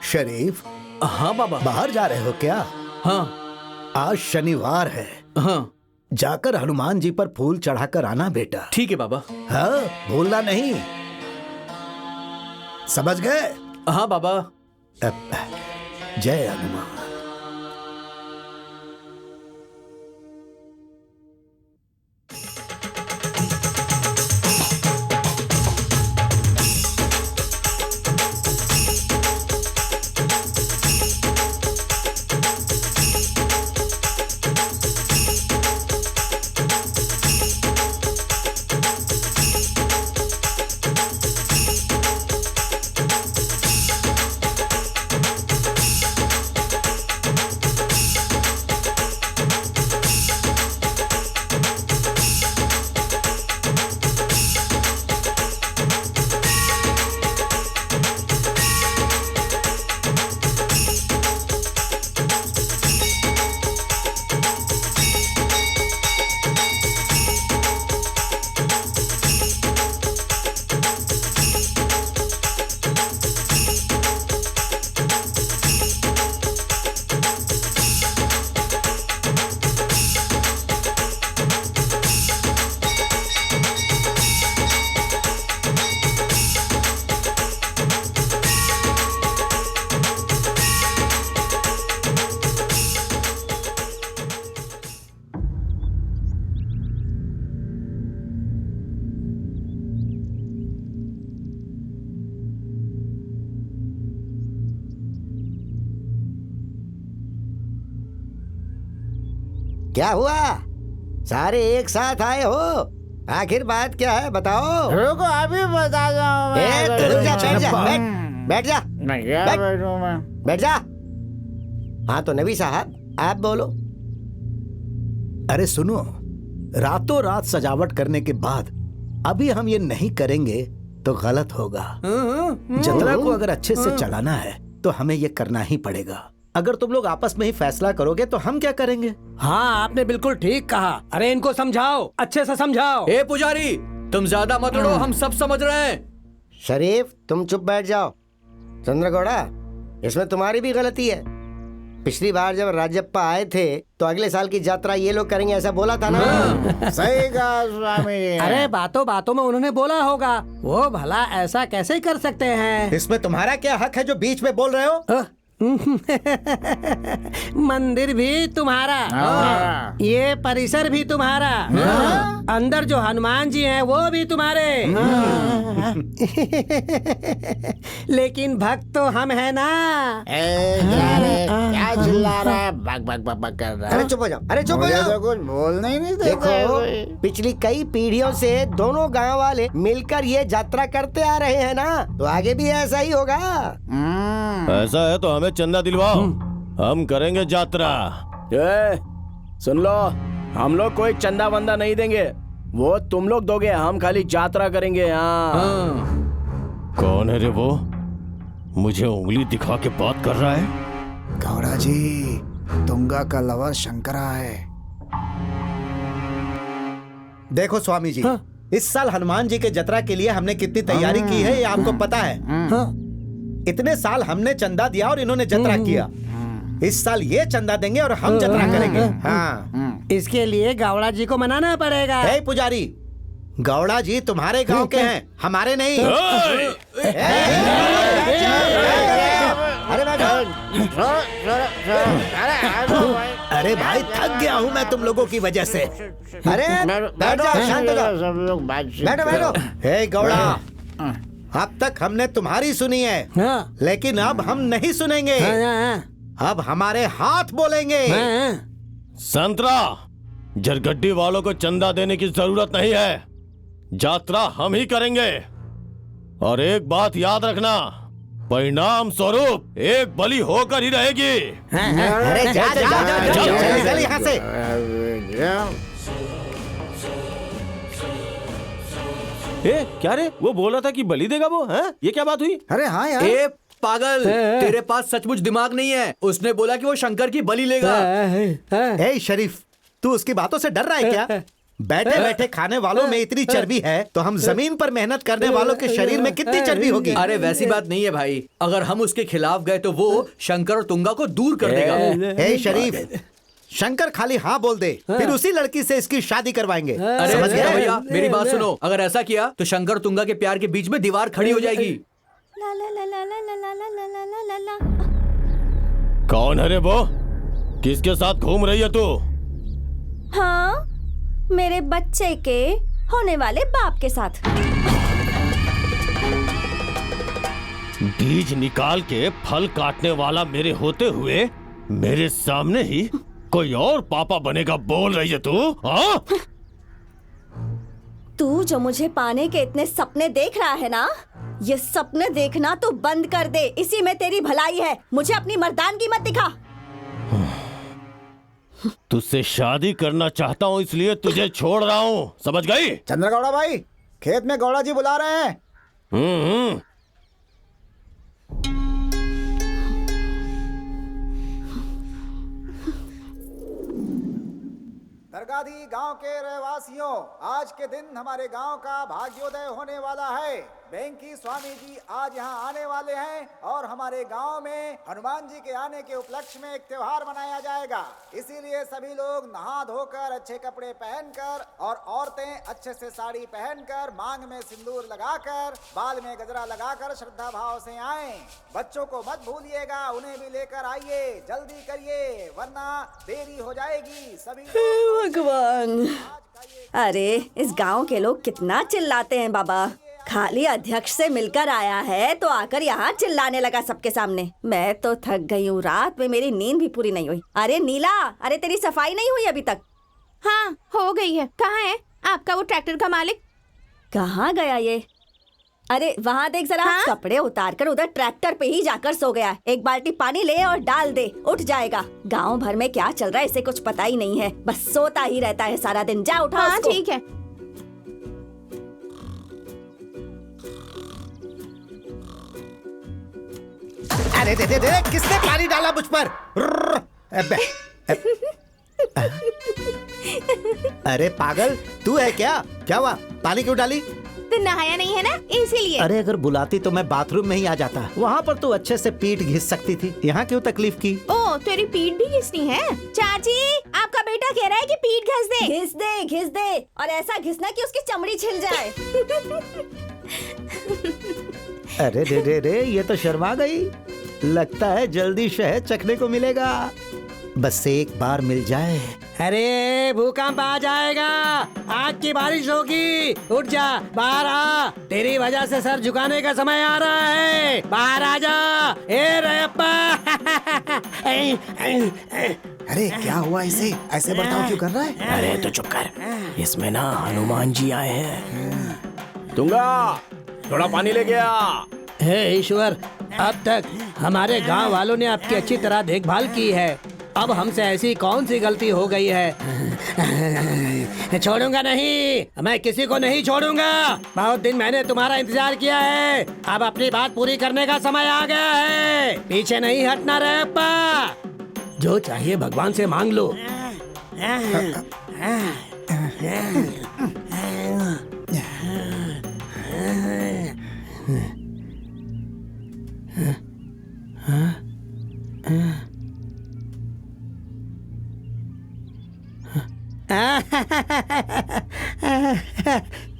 शरीफ, हाँ बाबा। बाहर जा रहे हो क्या? हाँ। आज शनिवार है। हाँ। जाकर हनुमान जी पर फूल चढ़ाकर आना बेटा। ठीक है बाबा। हाँ, भूलना नहीं। समझ गए? हाँ बाबा। जय हनुमान। क्या हुआ? सारे एक साथ आए हो? आखिर बात क्या है, बताओ। रुको, अभी बता रुक जा, बैठ जा, बैठ जा, बैठ जा। हाँ तो नबी साहब, आप बोलो। अरे सुनो, रातों रात सजावट करने के बाद अभी हम ये नहीं करेंगे तो गलत होगा। जतरा को अगर अच्छे से चलाना है तो हमें ये करना ही पड़ेगा। अगर तुम लोग आपस में ही फैसला करोगे तो हम क्या करेंगे? हाँ, आपने बिल्कुल ठीक कहा। अरे इनको समझाओ, अच्छे से समझाओ। ए पुजारी, तुम ज्यादा मत उड़ो, हम सब समझ रहे हैं। शरीफ, तुम चुप बैठ जाओ। चंद्रगौड़ा, इसमें तुम्हारी भी गलती है। पिछली बार जब राजप्पा आए थे तो अगले साल की यात्रा ये लोग करेंगे ऐसा बोला था ना। सही कहा स्वामी। अरे बातों बातों में उन्होंने बोला होगा, वो भला ऐसा कैसे कर सकते हैं? इसमें तुम्हारा क्या हक है जो बीच में बोल रहे हो? मंदिर भी तुम्हारा, ये परिसर भी तुम्हारा, अंदर जो हनुमान जी हैं वो भी तुम्हारे। लेकिन भक्त तो हम है ना। क्या चिल्ला रहा है? बक बक बक बक कर रहा है। अरे चुप हो जाओ, अरे चुप हो मुझे जाओ। तो कुछ बोलना ही नहीं देता है कोई। देखो, पिछली कई पीढ़ियों से दोनों गांव वाले मिलकर ये यात्रा करते आ रहे हैं ना, तो आगे भी ऐसा ही होगा। ऐसा है तो हमें चंदा दिलवाओ, हम करेंगे यात्रा। सुन लो, हम लोग कोई चंदा वंदा नहीं देंगे, वो तुम लोग दोगे, हम खाली यात्रा करेंगे। कौन है रे वो? मुझे उंगली दिखा के बात कर रहा है। गौड़ा जी, तुंगा का लवर शंकरा है। देखो स्वामी जी, इस साल हनुमान जी के जतरा के लिए हमने कितनी तैयारी की है ये आपको पता है। इतने साल हमने चंदा दिया और इन्होंने जतरा किया। इस साल ये चंदा देंगे और हम जतरा करेंगे। हाँ, इसके लिए गौड़ा जी को मनाना पड़ेगा। हे पुजारी, गौड़ा जी तुम्हारे गांव के हैं, हमारे नहीं। अरे भाई, थक गया हूँ मैं तुम लोगों की वजह से। अरे बैठ जाओ, शांत हो जाओ। सब लोग बैठो बैठो। हे गौड़ा, अब तक हमने तुम्हारी सुनी है, हाँ। लेकिन अब हम नहीं सुनेंगे। अब हमारे हाथ बोलेंगे। संतरा, जरगड्डी वालों को चंदा देने की जरूरत नहीं है, यात्रा हम ही करेंगे। और एक बात याद रखना, परिणाम स्वरूप एक बलि होकर ही रहेगी। अरे जा जा जा, चल यहाँ से। ए, क्या रे? वो बोला था कि बलि देगा वो, हैं? ये क्या बात हुई? अरे हाँ यार। ए पागल, तेरे पास सचमुच दिमाग नहीं है। उसने बोला कि वो शंकर की बलि लेगा। ए शरीफ, तू उसकी बातों से डर रहा है क्या? बैठे बैठे खाने वालों में इतनी चर्बी है तो हम जमीन पर मेहनत करने वालों के शरीर में कितनी चर्बी होगी? अरे वैसी बात नहीं है भाई, अगर हम उसके खिलाफ गए तो वो शंकर और तुंगा को दूर कर देगा। ए शरीफ, शंकर खाली हाँ बोल दे, फिर उसी लड़की से इसकी शादी करवाएंगे। अरे समझ गए? भैया मेरी बात सुनो, अगर ऐसा किया तो शंकर तुंगा के प्यार के बीच में दीवार खड़ी हो जाएगी। ला ला ला ला ला ला ला ला ला ला ला ला। कौन है रे वो? किसके साथ घूम रही है तू? हाँ, मेरे बच्चे के होने वाले बाप के साथ। बीज निकाल के फल काटने वाला मेरे होते हुए मेरे सामने ही कोई और पापा बनेगा बोल रही है तू? हाँ? तू जो मुझे पाने के इतने सपने देख रहा है ना, ये सपने देखना तू बंद कर दे। इसी में तेरी भलाई है। मुझे अपनी मर्दानगी मत दिखा। तुझसे शादी करना चाहता हूँ इसलिए तुझे छोड़ रहा हूँ, समझ गई? चंद्रगौड़ा भाई, खेत में गौड़ा जी बुला रहे हैं। हम्म। दरगादी गांव के रहवासियों, आज के दिन हमारे गांव का भाग्योदय होने वाला है। बेंकी स्वामी जी आज यहाँ आने वाले हैं और हमारे गांव में हनुमान जी के आने के उपलक्ष्य में एक त्योहार मनाया जाएगा। इसीलिए सभी लोग नहा धोकर अच्छे कपड़े पहनकर और औरतें अच्छे से साड़ी पहनकर, मांग में सिंदूर लगाकर, बाल में गजरा लगाकर श्रद्धा भाव से आएं। बच्चों को मत भूलिएगा, उन्हें भी लेकर आइए। जल्दी करिए वरना देरी हो जाएगी। सभी भगवान, अरे इस गांव के लोग कितना चिल्लाते हैं बाबा। खाली अध्यक्ष से मिलकर आया है तो आकर यहाँ चिल्लाने लगा सबके सामने। मैं तो थक गई हूँ, रात में मेरी नींद भी पूरी नहीं हुई। अरे नीला, अरे तेरी सफाई नहीं हुई अभी तक? हाँ हो गई है। कहाँ है आपका वो ट्रैक्टर का मालिक? कहाँ गया ये? अरे वहाँ देख जरा। हाँ? कपड़े उतार कर उधर ट्रैक्टर पे ही जाकर सो गया। एक बाल्टी पानी ले और डाल दे, उठ जाएगा। गांव भर में क्या चल रहा है इसे कुछ पता ही नहीं है, बस सोता ही रहता है सारा दिन। जा उठा हाँ उसको। ठीक है। अरे दे दे दे, किसने पानी डाला मुझ पर? अरे पागल, तू है क्या? क्या हुआ? पानी क्यों डाली? तो नहाया नहीं है ना, इसीलिए। अरे अगर बुलाती तो मैं बाथरूम में ही आ जाता। वहाँ पर तो अच्छे से पीठ घिस सकती थी, यहाँ क्यों तकलीफ की? ओ तेरी पीठ भी घिसनी है? चाची, आपका बेटा कह रहा है कि पीठ घिस दे। घिस दे, घिस दे, और ऐसा घिसना कि उसकी चमड़ी छिल जाए। अरे रे रे रे, ये तो शर्मा गई। लगता है जल्दी शहद चखने को मिलेगा, बस एक बार मिल जाए। अरे भूकंप आ जाएगा, आग की बारिश होगी। उठ जा, बाहर आ। तेरी वजह से सर झुकाने का समय आ रहा है। बाहर आ जा। ए रयप्पा। अरे क्या हुआ इसे? ऐसे बर्ताव क्यों कर रहा है? अरे तो चुप कर, इसमें ना हनुमान जी आए हैं। तुंगा, थोड़ा पानी ले गया। हे ईश्वर, अब तक हमारे गांव वालों ने आपकी अच्छी तरह देखभाल की है, अब हमसे ऐसी कौन सी गलती हो गई है? छोड़ूंगा नहीं, मैं किसी को नहीं छोड़ूंगा। बहुत दिन मैंने तुम्हारा इंतजार किया है, अब अपनी बात पूरी करने का समय आ गया है। पीछे नहीं हटना रे अप्पा, जो चाहिए भगवान से मांग लो।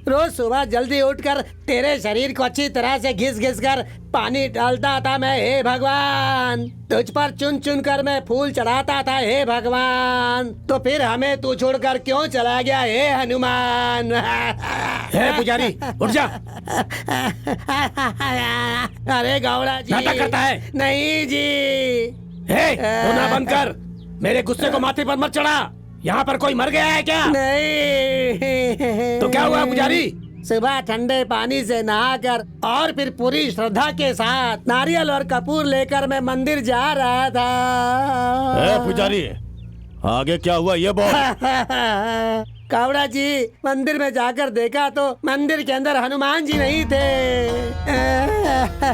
रोज सुबह जल्दी उठकर तेरे शरीर को अच्छी तरह से घिस घिस कर पानी डालता था मैं, हे भगवान। तुझ पर चुन चुन कर मैं फूल चढ़ाता था, हे भगवान। तो फिर हमें तू छोड़कर क्यों चला गया, हे हनुमान? हे पुजारी, उठ जा। अरे गौड़ा जी, नाटक करता है? नहीं जी। हे, रोना बंद कर, मेरे गुस्से को माथे पर मत चढ़ा। यहाँ पर कोई मर गया है क्या? नहीं। तो क्या हुआ पुजारी? सुबह ठंडे पानी से नहाकर और फिर पूरी श्रद्धा के साथ नारियल और कपूर लेकर मैं मंदिर जा रहा था। पुजारी, आगे क्या हुआ ये बोल। कावड़ा जी, मंदिर में जाकर देखा तो मंदिर के अंदर हनुमान जी नहीं थे।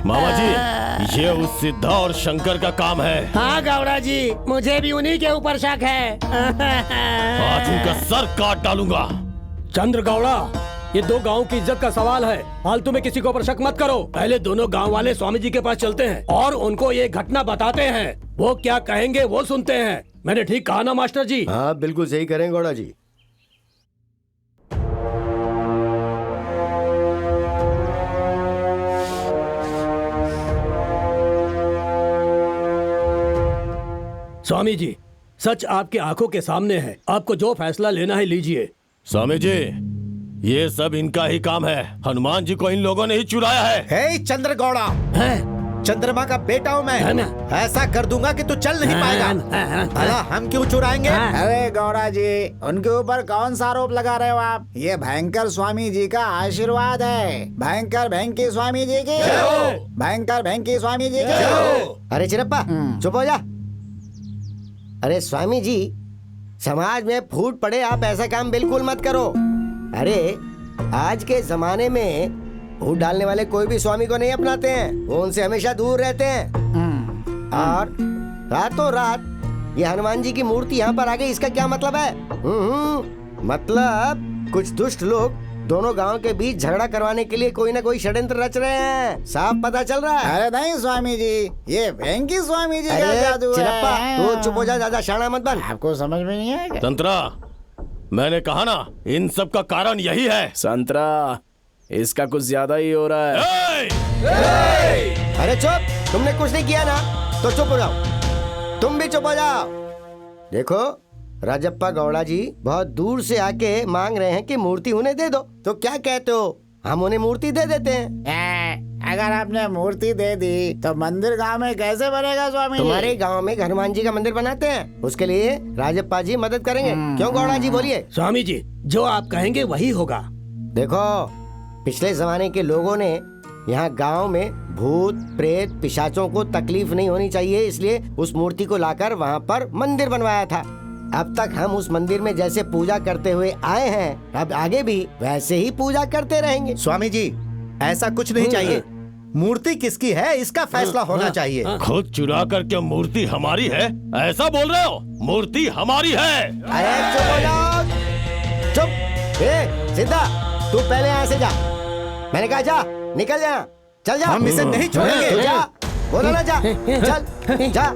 मामा जी, ये उस सिद्धा और शंकर का काम है। हाँ कावड़ा जी, मुझे भी उन्हीं के ऊपर शक है। आज उनका सर काट डालूंगा। चंद्र गौड़ा, ये दो गांव की इज्जत का सवाल है, फालतू में किसी के ऊपर शक मत करो। पहले दोनों गांव वाले स्वामी जी के पास चलते हैं और उनको ये घटना बताते हैं। वो क्या कहेंगे वो सुनते हैं। मैंने ठीक कहा ना मास्टर जी? हाँ बिल्कुल सही करें गौड़ा जी। स्वामी जी, सच आपकी आंखों के सामने है। आपको जो फैसला लेना है लीजिए। स्वामी जी, ये सब इनका ही काम है। हनुमान जी को इन लोगों ने ही चुराया है। हे चंद्र गौड़ा, चंद्रमा का बेटा हूँ मैं। ऐसा कर दूंगा कि तू चल नहीं पाएगा। भला हम क्यों चुराएंगे? अरे गौड़ा जी, उनके ऊपर कौन सा आरोप लगा रहे हो आप? ये भयंकर स्वामी जी का आशीर्वाद है। भयंकर भयंकी स्वामी जी की, भयंकर भयंकी स्वामी जी की। अरे चिरप्पा चुप हो जा। अरे स्वामी जी, समाज में फूट पड़े, आप ऐसा काम बिल्कुल मत करो। अरे आज के जमाने में फूट डालने वाले कोई भी स्वामी को नहीं अपनाते हैं, वो उनसे हमेशा दूर रहते हैं। और रातों रात ये हनुमान जी की मूर्ति यहाँ पर आ गई, इसका क्या मतलब है? मतलब कुछ दुष्ट लोग दोनों गांव के बीच झगड़ा करवाने के लिए कोई ना कोई षड्यंत्र रच रहे हैं, साफ पता चल रहा है। अरे नहीं स्वामी जी, ये भयंकी स्वामी जी का अरे जादू चिरप्पा, है। तू चुप हो जा, ज्यादा शाना मत बन। आपको समझ में नहीं आएगा? संतरा, मैंने कहा ना, इन सब का कारण यही है। संतरा, इसका कुछ ज्यादा ही हो रहा है। अरे चुप, तुमने कुछ नहीं किया ना, तो चुप हो जाओ। तुम भी चुप हो जाओ। देखो राजप्पा गौड़ा जी बहुत दूर से आके मांग रहे हैं कि मूर्ति उन्हें दे दो, तो क्या कहते हो, हम उन्हें मूर्ति दे देते हैं। अगर आपने मूर्ति दे दी तो मंदिर गांव में कैसे बनेगा स्वामी जी? तुम्हारे गांव में हनुमान जी का मंदिर बनाते हैं, उसके लिए राजप्पा जी मदद करेंगे। क्यों गौड़ा जी, बोलिए। स्वामी जी, जो आप कहेंगे वही होगा। देखो पिछले जमाने के लोगों ने यहाँ गांव में भूत प्रेत पिशाचों को तकलीफ नहीं होनी चाहिए, इसलिए उस मूर्ति को लाकर वहाँ पर मंदिर बनवाया था। अब तक हम उस मंदिर में जैसे पूजा करते हुए आए हैं, अब आगे भी वैसे ही पूजा करते रहेंगे। स्वामी जी, ऐसा कुछ नहीं चाहिए। मूर्ति किसकी है इसका फैसला होना चाहिए। खुद चुरा कर क्या मूर्ति हमारी है, ऐसा बोल रहे हो? मूर्ति हमारी है। अरे चुप हो जाओ, चुप। ए सीधा, तू पहले यहाँ से जा। मैंने कहा जा, निकल जा, चल जा। हम इसे नहीं छोड़ेंगे। तू जा, बोलो ना, जा, चल जा।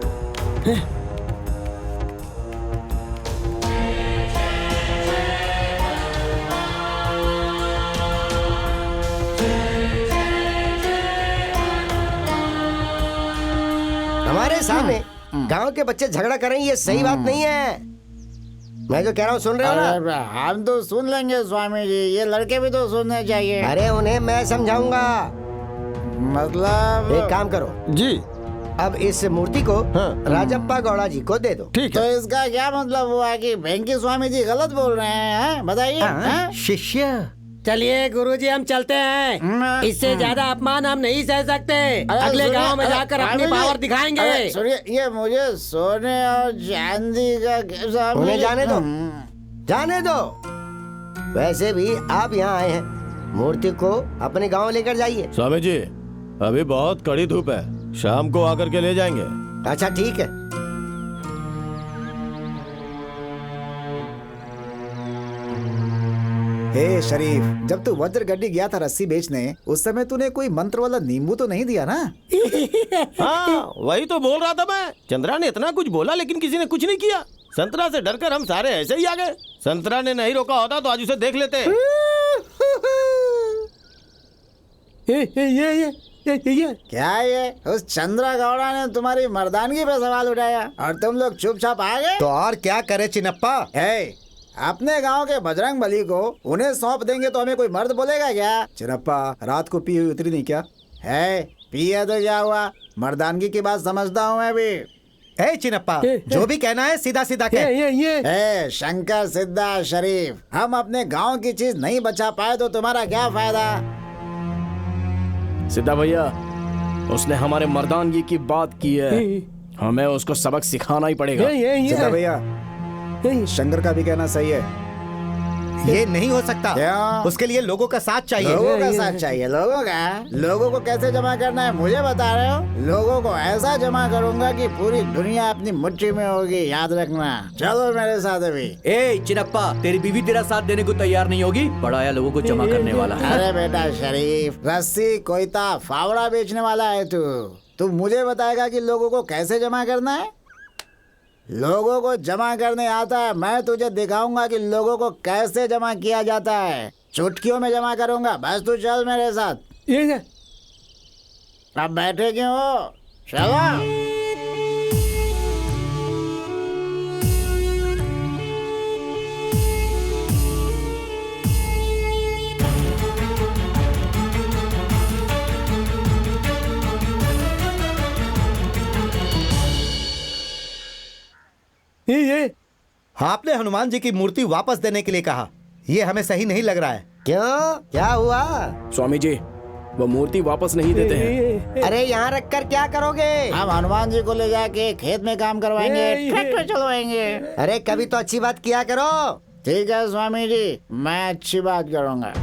हमारे सामने गांव के बच्चे झगड़ा कर रहे हैं, ये सही बात नहीं है। मैं जो कह रहा हूँ सुन रहे हो ना? अरे हम तो सुन लेंगे स्वामी जी, ये लड़के भी तो सुनने चाहिए। अरे उन्हें मैं समझाऊंगा। मतलब एक काम करो जी, अब इस मूर्ति को राजप्पा गौड़ा जी को दे दो। ठीक तो है। इसका क्या मतलब हुआ कि भयंकी स्वामी जी गलत बोल रहे हैं? बताइए। शिष्य, चलिए गुरुजी, हम चलते हैं। इससे ज्यादा अपमान हम नहीं सह सकते। अगले गांव में जाकर अपनी पावर दिखाएंगे। सुनिए, ये मुझे सोने और चांदी का उन्हें जाने दो, जाने दो। वैसे भी आप यहाँ आए हैं, मूर्ति को अपने गांव लेकर जाइए। स्वामी जी, अभी बहुत कड़ी धूप है, शाम को आकर के ले जाएंगे। अच्छा ठीक है। हे शरीफ, जब तू वज्र गड्डी गया था रस्सी बेचने, उस समय तूने कोई मंत्र वाला नींबू तो नहीं दिया ना? हाँ, वही तो बोल रहा था मैं। चंद्रा ने इतना कुछ बोला लेकिन किसी ने कुछ नहीं किया। संतरा से डरकर हम सारे ऐसे ही आ गए। संतरा ने नहीं रोका होता तो आज उसे देख लेते। ये क्या ये उस चंद्रा गौड़ा ने तुम्हारी मर्दानगी पे सवाल उठाया और तुम लोग चुपचाप आ गए? तो और क्या करे चिनप्पा? अपने गांव के बजरंग बली को उन्हें सौंप देंगे तो हमें कोई मर्द बोलेगा क्या? चिनप्पा, रात को पी हुई उतरी नहीं क्या? है पिया तो क्या हुआ, मर्दानगी की बात समझता हूँ मैं भी। ए चिनप्पा, जो भी कहना है सीधा सीधा कह। ए शंकर सिद्धा शरीफ, हम अपने गांव की चीज नहीं बचा पाए तो तुम्हारा क्या फायदा? सिद्धा भैया, उसने हमारे मर्दानगी की बात की है, हमें उसको सबक सिखाना ही पड़ेगा। सिद्धा भैया, शंकर का भी कहना सही है। ये नहीं हो सकता। क्यों? उसके लिए लोगों का साथ चाहिए। लोगों का साथ चाहिए। लोगों को कैसे जमा करना है मुझे बता रहे हो? लोगों को ऐसा जमा करूंगा कि पूरी दुनिया अपनी मुट्ठी में होगी, याद रखना। चलो मेरे साथ अभी। ए चिनप्पा, तेरी बीवी तेरा साथ देने को तैयार नहीं होगी? बड़ा आया लोगों को जमा करने वाला। अरे बेटा शरीफ, रस्सी कोयता फावड़ा बेचने वाला है तू मुझे बताएगा कि लोगों को कैसे जमा करना है? लोगों को जमा करने आता है, मैं तुझे दिखाऊंगा कि लोगों को कैसे जमा किया जाता है। चुटकियों में जमा करूंगा, बस तू चल मेरे साथ। ये अब बैठे क्यों हो? चलो। ये आपने हनुमान जी की मूर्ति वापस देने के लिए कहा, ये हमें सही नहीं लग रहा है। क्यों, क्या हुआ? स्वामी जी, वो मूर्ति वापस नहीं देते हैं। अरे यहाँ रख कर क्या करोगे? हम हनुमान जी को ले जाके खेत में काम करवाएंगे, ट्रैक्टर चलवाएंगे। अरे कभी तो अच्छी बात किया करो। ठीक है स्वामी जी, मैं अच्छी बात करूंगा।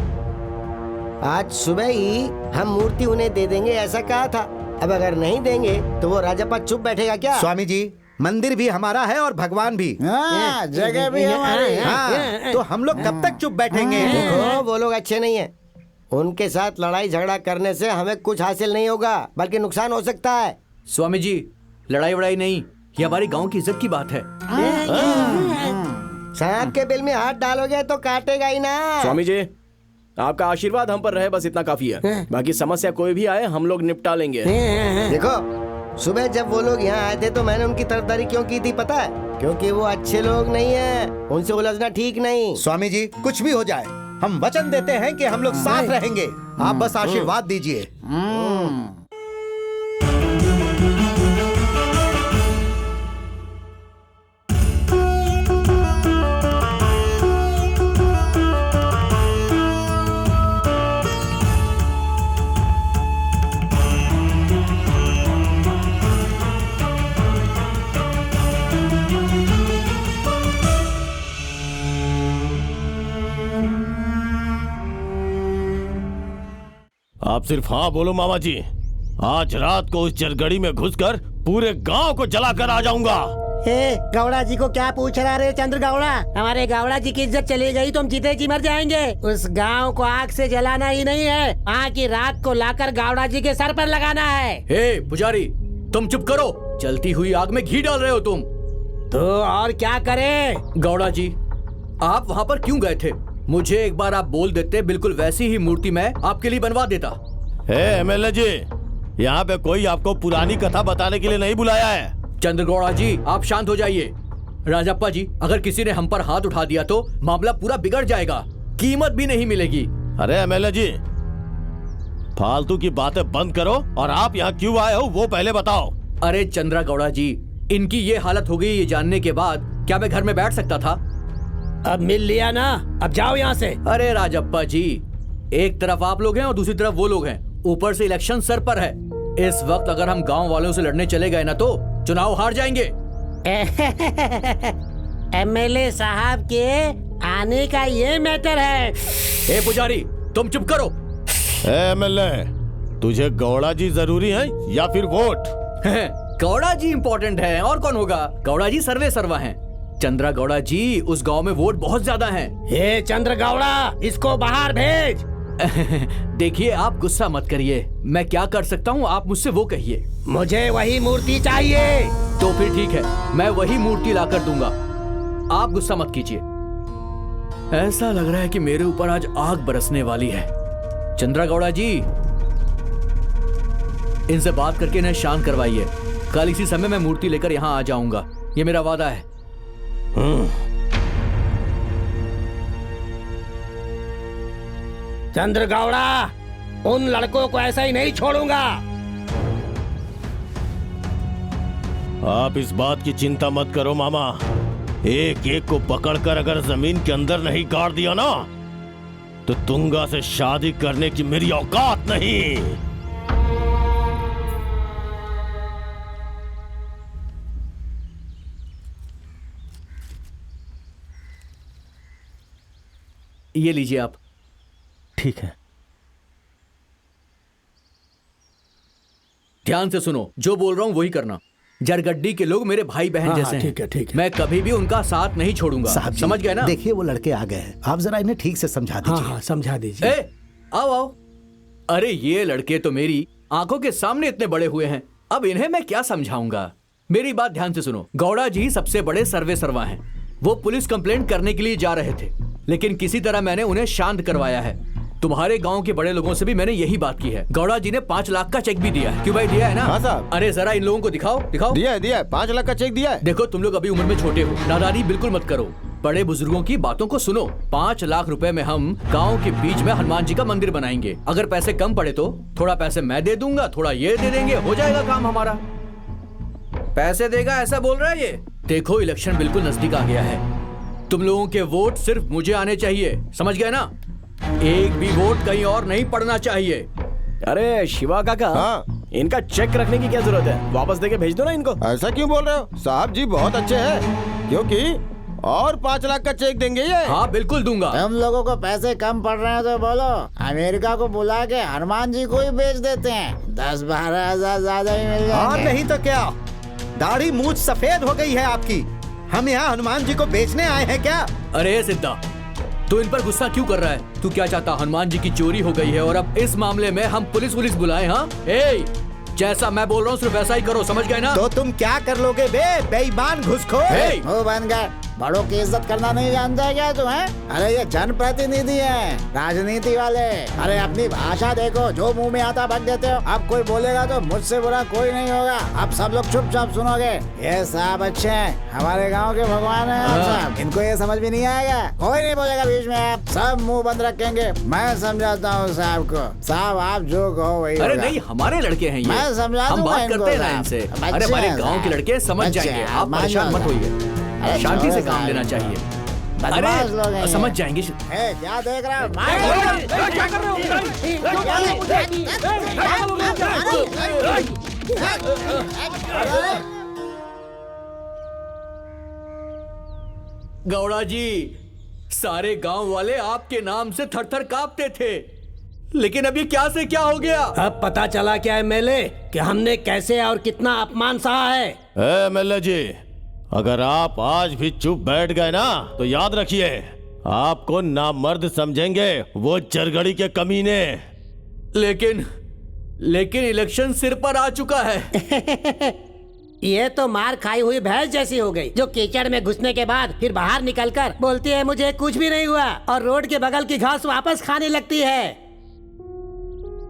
आज सुबह ही हम मूर्ति उन्हें दे देंगे ऐसा कहा था। अब अगर नहीं देंगे तो वो राजप्पा चुप बैठेगा क्या? स्वामी जी, मंदिर भी हमारा है और भगवान भी। हाँ, जगह भी हमारी। हाँ, तो हम लोग कब तक चुप बैठेंगे? देखो, वो लोग अच्छे नहीं हैं। उनके साथ लड़ाई झगड़ा करने से हमें कुछ हासिल नहीं होगा, बल्कि नुकसान हो सकता है। स्वामी जी, लड़ाई वड़ाई नहीं, ये हमारी गांव की इज्जत की बात है। सांप के बिल में हाथ डालोगे तो काटेगा ही ना। स्वामी जी, आपका आशीर्वाद हम पर रहे, बस इतना काफी है। बाकी समस्या कोई भी आए हम लोग निपटा लेंगे। देखो, सुबह जब वो लोग यहाँ आए थे तो मैंने उनकी तरफदारी क्यों की थी पता है? क्योंकि वो अच्छे लोग नहीं हैं, उनसे उलझना ठीक नहीं। स्वामी जी, कुछ भी हो जाए, हम वचन देते हैं कि हम लोग साथ रहेंगे। आप बस आशीर्वाद दीजिए। आप सिर्फ हाँ बोलो मामा जी, आज रात को उस जरगड़ी में घुसकर पूरे गांव को जलाकर आ जाऊंगा। गौड़ा जी को क्या पूछ रहा रे चंद्र गौड़ा? हमारे गौड़ा जी की इज्जत चली गई तो हम जीते जी मर जाएंगे। उस गांव को आग से जलाना ही नहीं है, वहाँ की राख को लाकर गौड़ा जी के सर पर लगाना है। हे पुजारी, तुम चुप करो। जलती हुई आग में घी डाल रहे हो तुम। तो और क्या करे? गौड़ा जी, आप वहाँ पर क्यों गए थे? मुझे एक बार आप बोल देते, बिल्कुल वैसी ही मूर्ति मैं आपके लिए बनवा देता। एमएलए जी, यहाँ पे कोई आपको पुरानी कथा बताने के लिए नहीं बुलाया है। चंद्रगौड़ा जी, आप शांत हो जाइए। राजप्पा जी, अगर किसी ने हम पर हाथ उठा दिया तो मामला पूरा बिगड़ जाएगा, कीमत भी नहीं मिलेगी। अरे एमएलए जी, फालतू की बातें बंद करो और आप यहाँ क्यों आए हो वो पहले बताओ। अरे चंद्रा गौड़ा जी, इनकी ये हालत हो गई ये जानने के बाद क्या मैं घर में बैठ सकता था? अब मिल लिया ना, अब जाओ यहाँ से। अरे राजप्पा जी, एक तरफ आप लोग हैं और दूसरी तरफ वो लोग हैं, ऊपर से इलेक्शन सर पर है। इस वक्त अगर हम गांव वालों से लड़ने चले गए ना तो चुनाव हार जाएंगे। एमएलए साहब के आने का ये मैटर है। ए पुजारी, तुम चुप करो। एमएलए, तुझे गौड़ा जी जरूरी है या फिर वोट? गौड़ा जी इम्पोर्टेंट है, और कौन होगा? गौड़ा जी सर्वे सर्वा हैं। चंद्रा गौड़ा जी, उस गांव में वोट बहुत ज्यादा हैं। ये चंद्र गौड़ा, इसको बाहर भेज। देखिए, आप गुस्सा मत करिए, मैं क्या कर सकता हूँ आप मुझसे वो कहिए। मुझे वही मूर्ति चाहिए। तो फिर ठीक है, मैं वही मूर्ति लाकर दूंगा, आप गुस्सा मत कीजिए। ऐसा लग रहा है कि मेरे ऊपर आज आग बरसने वाली है। चंद्रा गौड़ा जी, इनसे बात करके इन्हें शांत करवाइए। कल इसी समय मैं मूर्ति लेकर यहाँ आ जाऊंगा, ये मेरा वादा है। चंद्र गौड़ा, उन लड़कों को ऐसा ही नहीं छोड़ूंगा। आप इस बात की चिंता मत करो मामा, एक एक को पकड़कर अगर जमीन के अंदर नहीं गाड़ दिया ना तो तुंगा से शादी करने की मेरी औकात नहीं। ये लीजिए आप। ठीक है। ध्यान से सुनो, जो बोल रहा हूं वही करना। जरगड्डी के लोग मेरे भाई बहन जैसे हैं। ठीक है, ठीक है। मैं कभी भी उनका साथ नहीं छोड़ूंगा। साहब जी, समझ गए ना? देखिए वो लड़के आ गए हैं, आप जरा इन्हें ठीक से समझा हाँ दीजिए। हाँ, समझा दीजिए। ए, आओ आओ। अरे ये लड़के तो मेरी आंखों के सामने इतने बड़े हुए हैं, अब इन्हें मैं क्या समझाऊंगा। मेरी बात ध्यान से सुनो। गौड़ा जी सबसे बड़े सर्वे सर्वा हैं। वो पुलिस कंप्लेंट करने के लिए जा रहे थे, लेकिन किसी तरह मैंने उन्हें शांत करवाया है। तुम्हारे गांव के बड़े लोगों से भी मैंने यही बात की है। गौड़ा जी ने 5 लाख का चेक भी दिया है। क्यों भाई, दिया है ना? हाँ साहब। अरे जरा इन लोगों को दिखाओ दिखाओ। दिया है 5 लाख का चेक दिया है। देखो तुम लोग अभी उम्र में छोटे हो, नादानी बिल्कुल मत करो। बड़े बुजुर्गों की बातों को सुनो। 5 लाख रुपए में हम गांव के बीच में हनुमान जी का मंदिर बनाएंगे। अगर पैसे कम पड़े तो थोड़ा पैसे मैं दे दूंगा, थोड़ा ये दे देंगे, हो जाएगा काम हमारा। पैसे देगा ऐसा बोल रहा है ये? देखो इलेक्शन बिल्कुल नजदीक आ गया है। तुम लोगों के वोट सिर्फ मुझे आने चाहिए, समझ गए ना? एक भी वोट कहीं और नहीं पड़ना चाहिए। अरे शिवा काका, हाँ? इनका चेक रखने की क्या जरूरत है? वापस देके भेज दो ना इनको। ऐसा क्यों बोल रहे हो साहब जी? बहुत अच्छे हैं, क्योंकि और 5 लाख का चेक देंगे ये। हाँ बिल्कुल दूंगा। हम लोगों को पैसे कम पड़ रहे हैं तो बोलो अमेरिका को बुला के हनुमान जी को ही बेच देते हैं, 10-12 हजार ज्यादा ही मिल और जाएंगे। नहीं तो क्या, दाढ़ी मूछ सफेद हो गई है आपकी। हम यहाँ हनुमान जी को बेचने आए हैं क्या? अरे सिद्धा, तू इन पर गुस्सा क्यों कर रहा है? तू क्या चाहता? हनुमान जी की चोरी हो गई है और अब इस मामले में हम पुलिस बुलाए? हाँ, ए, जैसा मैं बोल रहा हूँ सिर्फ वैसा ही करो, समझ गए ना? तो तुम क्या कर लोगे बे बेईमान घुसखोर? मुंह बंद कर, बड़ों की इज्जत करना नहीं जानता है क्या तू? है अरे ये जनप्रतिनिधि है, राजनीति वाले। अरे अपनी भाषा देखो, जो मुंह में आता बक देते हो। अब कोई बोलेगा तो मुझसे बुरा कोई नहीं होगा। अब सब लोग चुपचाप सुनोगे। ये साहब अच्छे हैं, हमारे गांव के भगवान हैं आप साहब। इनको ये समझ भी नहीं आएगा, कोई नहीं बोलेगा बीच में। आप सब मुंह बंद रखेंगे, मैं समझाता हूँ साहब को। साहब आप जो कहो वही अरे होगा। नहीं, हमारे लड़के हैं ये, मैं समझा हम दूंगा बात इनको करते हैं ना साहब। इनसे। बच्चे अरे हमारे हैं गांव के साहब। लड़के समझ बच्चे जाएंगे, हैं, आप मान परेशान जाओ मत साहब। होइए। अरे शांति से छोड़ो काम साहब। लेना चाहिए। बदमाश लोग हैं अरे ये। समझ जाएंगे। ए, क्या देख रहा है? गौड़ा जी, सारे गांव वाले आपके नाम से थर-थर कांपते थे, लेकिन अभी क्या से क्या हो गया? अब पता चला क्या एमएलए कि हमने कैसे और कितना अपमान सहा है। एमएलए जी, अगर आप आज भी चुप बैठ गए ना तो याद रखिए आपको नामर्द समझेंगे वो चरगड़ी के कमीने। लेकिन इलेक्शन सिर पर आ चुका है। ये तो मार खाई हुई भैंस जैसी हो गई, जो कीचड़ में घुसने के बाद फिर बाहर निकलकर बोलती है मुझे कुछ भी नहीं हुआ, और रोड के बगल की घास वापस खाने लगती है।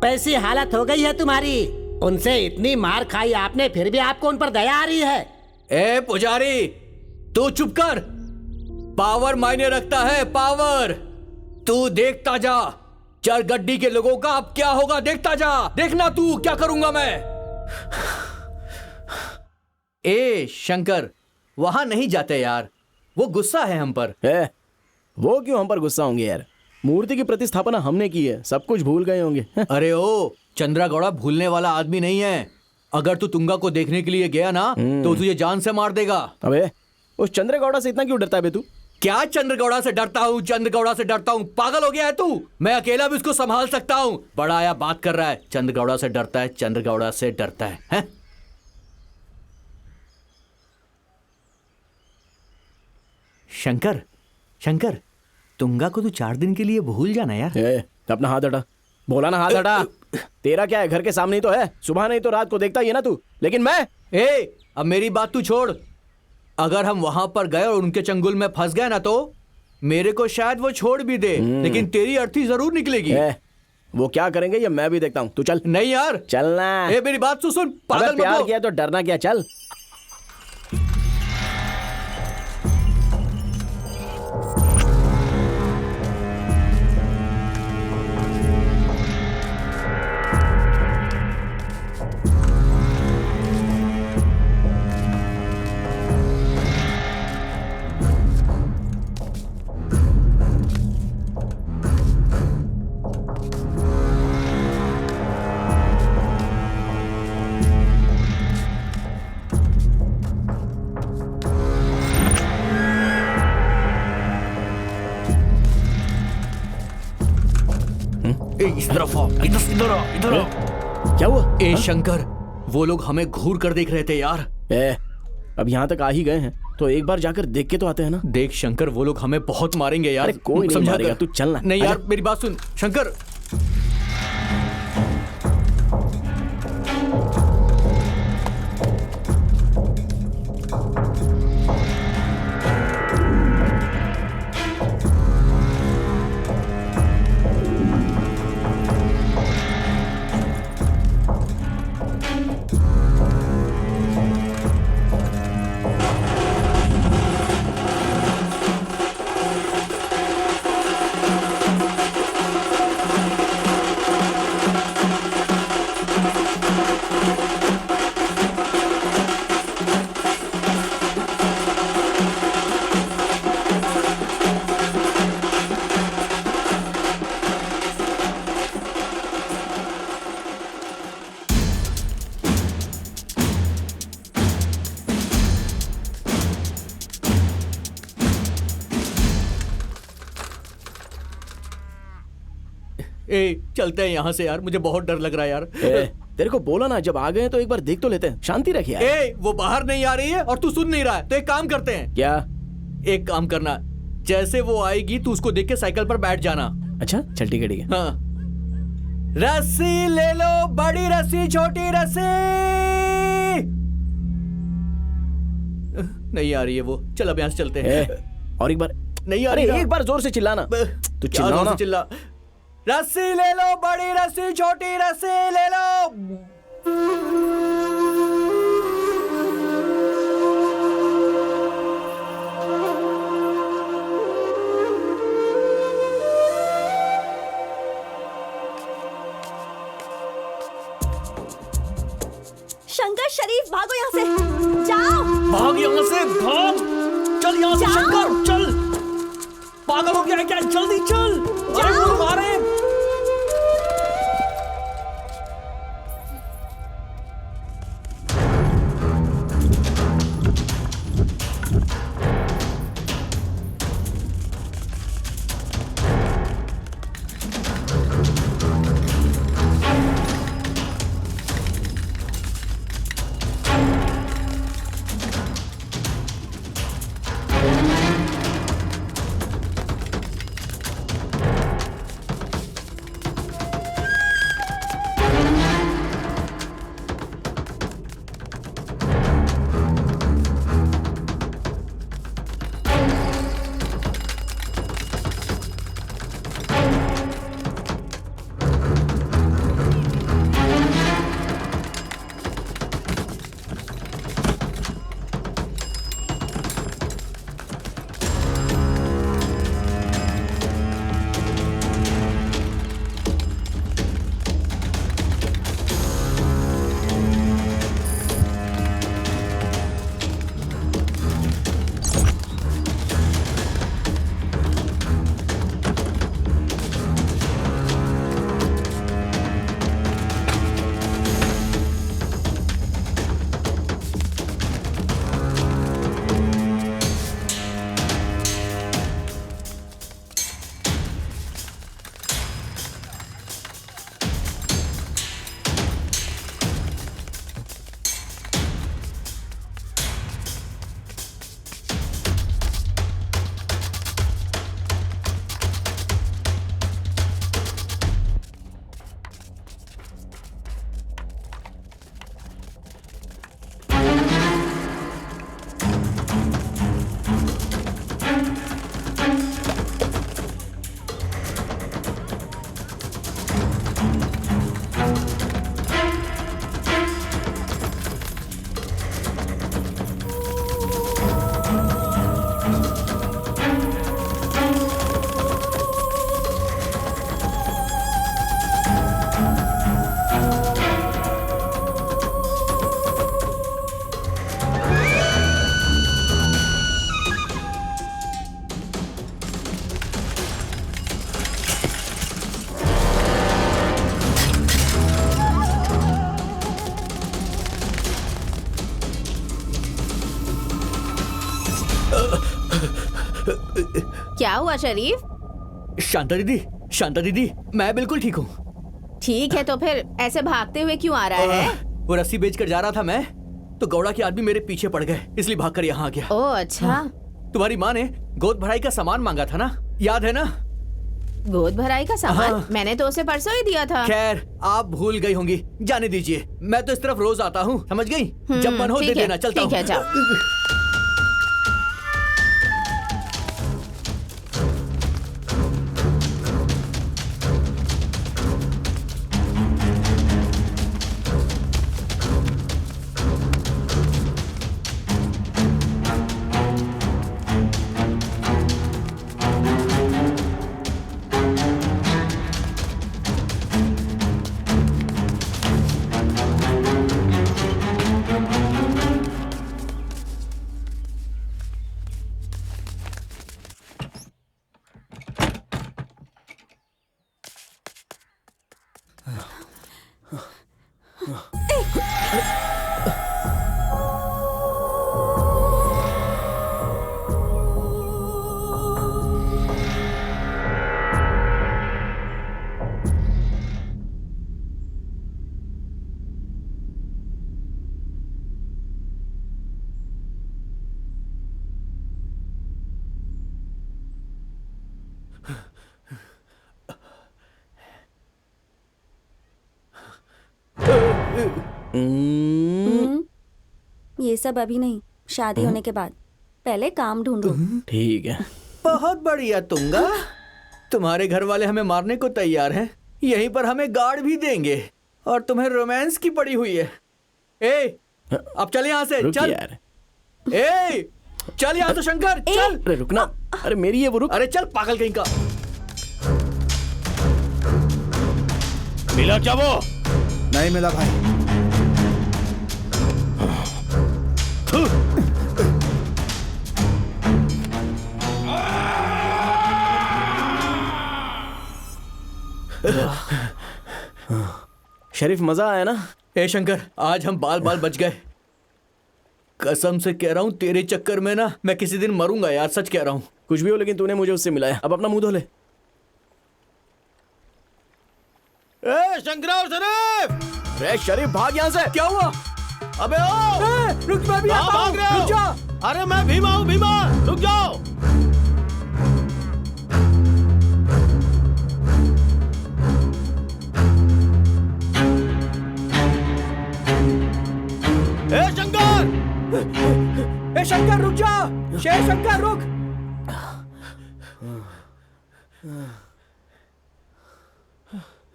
पैसी हालत हो गई है तुम्हारी। उनसे इतनी मार खाई आपने, फिर भी आपको उन पर दया आ रही है। ए पुजारी, तू चुप कर। पावर मायने रखता है, पावर। तू देखता जा, चरगड्डी के लोगों का अब क्या होगा, देखता जा। देखना तू क्या करूंगा मैं। ए शंकर, वहां नहीं जाते यार, वो गुस्सा है हम पर। वो क्यों हम पर गुस्सा होंगे यार? मूर्ति की प्रतिस्थापना हमने की है, सब कुछ भूल गए होंगे। अरे ओ, चंद्रा गौड़ा भूलने वाला आदमी नहीं है। अगर तू तुंगा को देखने के लिए गया ना तो तुझे जान से मार देगा। अबे उस चंद्रगौड़ा से इतना क्यों डरता है बे तू? क्या चंद्रगौड़ा से डरता हूँ? चंद्रगौड़ा से डरता हूँ? पागल हो गया है तू? मैं अकेला भी उसको संभाल सकता हूँ। बड़ा आया बात कर रहा है, चंद्रगौड़ा से डरता है, चंद्रगौड़ा से डरता है, हैं? शंकर, शंकर, तुंगा को तू 4 दिन के लिए भूल जाना यार। अपना हाथ हटा, बोला ना हाथ हटा। तेरा क्या है, घर के सामने ही तो है, सुबह नहीं तो रात को देखता ही है ना तू। लेकिन मैं अब मेरी बात तू छोड़। अगर हम वहां पर गए और उनके चंगुल में फंस गए ना तो मेरे को शायद वो छोड़ भी दे, लेकिन तेरी अर्थी जरूर निकलेगी। वो क्या करेंगे ये मैं भी देखता हूँ, तू चल। नहीं यार, चलना। मेरी बात सुन, पागल मत प्यार हो। किया तो डरना क्या, चल। इस तरफ आओ, इधर आओ। क्या हुआ? ए शंकर, वो लोग हमें घूर कर देख रहे थे यार। अब यहाँ तक आ ही गए हैं तो एक बार जाकर देख के तो आते हैं ना। देख शंकर, वो लोग हमें बहुत मारेंगे यार। अरे कोई नहीं मारेगा, तू चलना। नहीं यार, मेरी बात सुन शंकर। ए चलते हैं यहाँ से यार, मुझे बहुत डर लग रहा है यार। तेरे को बोला ना, जब आ गए तो एक बार देख तो लेते हैं। शांति रख यार। ए वो बाहर नहीं आ रही है और तू सुन नहीं रहा है, तो एक काम करते हैं। क्या? एक काम करना, जैसे वो आएगी तू उसको देख के साइकिल पर बैठ जाना। अच्छा चल ठीक है। हाँ। रस्सी ले लो, बड़ी रस्सी छोटी रस्सी। नहीं आ रही है वो, चल अब यहाँ से चलते हैं। और एक बार नहीं आ रही। एक बार जोर से चिल्लाना। तू चिल्ला ना। चिल्ला। रस्सी ले लो, बड़ी रस्सी छोटी रस्सी ले लो। शंकर शरीफ, भागो यहाँ से, जाओ। भाग यहाँ से, भाग। चल यहाँ से शंकर, चल। पागल हो गया है क्या? जल्दी चल। अरे वो मारे। क्या हुआ शरीफ? शांता दीदी, शांता दीदी, मैं बिल्कुल ठीक हूँ। ठीक है, तो फिर ऐसे भागते हुए क्यों आ रहा है? वो रस्सी बेचकर जा रहा था मैं, तो गौड़ा के आदमी मेरे पीछे पड़ गए, इसलिए भागकर यहाँ आ गया। ओह अच्छा। तुम्हारी माँ ने गोद भराई का सामान मांगा था ना, याद है ना? गोद भराई का सामान? मैंने तो उसे परसों ही दिया था। खैर, आप भूल गई होंगी, जाने दीजिए। मैं तो इस तरफ रोज आता हूँ, समझ गई? जब मन हो दे देना, चलता हूँ। ठीक है, जाओ। ये सब अभी नहीं, शादी होने के बाद। पहले काम ढूंढो। ठीक है। बहुत बढ़िया तुंगा, तुम्हारे घर वाले हमें मारने को तैयार हैं, यहीं पर हमें गार्ड भी देंगे, और तुम्हें रोमांस की पड़ी हुई है। ए, अब चल यहाँ से, रुक चल यार। ए, चल यहाँ से शंकर, चल। अरे रुकना, अरे मेरी है वो, रुक। अरे चल पागल कहीं का। मिला क्या वो? नहीं मिला भाई। शरीफ, मजा आया ना? ए शंकर, आज हम बाल बाल बच गए। कसम से कह रहा हूँ, तेरे चक्कर में ना मैं किसी दिन मरूंगा यार, सच कह रहा हूँ। कुछ भी हो, लेकिन तूने मुझे उससे मिलाया। अब अपना मुंह धो ले। ए शंकरा और शरीफ! अरे शरीफ, भाग यहाँ से। क्या हुआ? अबे ओ! रुक, मैं भी कहाँ आता भाग हूँ, रहे हो? रुक जा। अरे मैं भीमा हूँ, भीमा, रुक जाओ। ए शंकर! ए शंकर रुक जा, शेर शंकर रुक।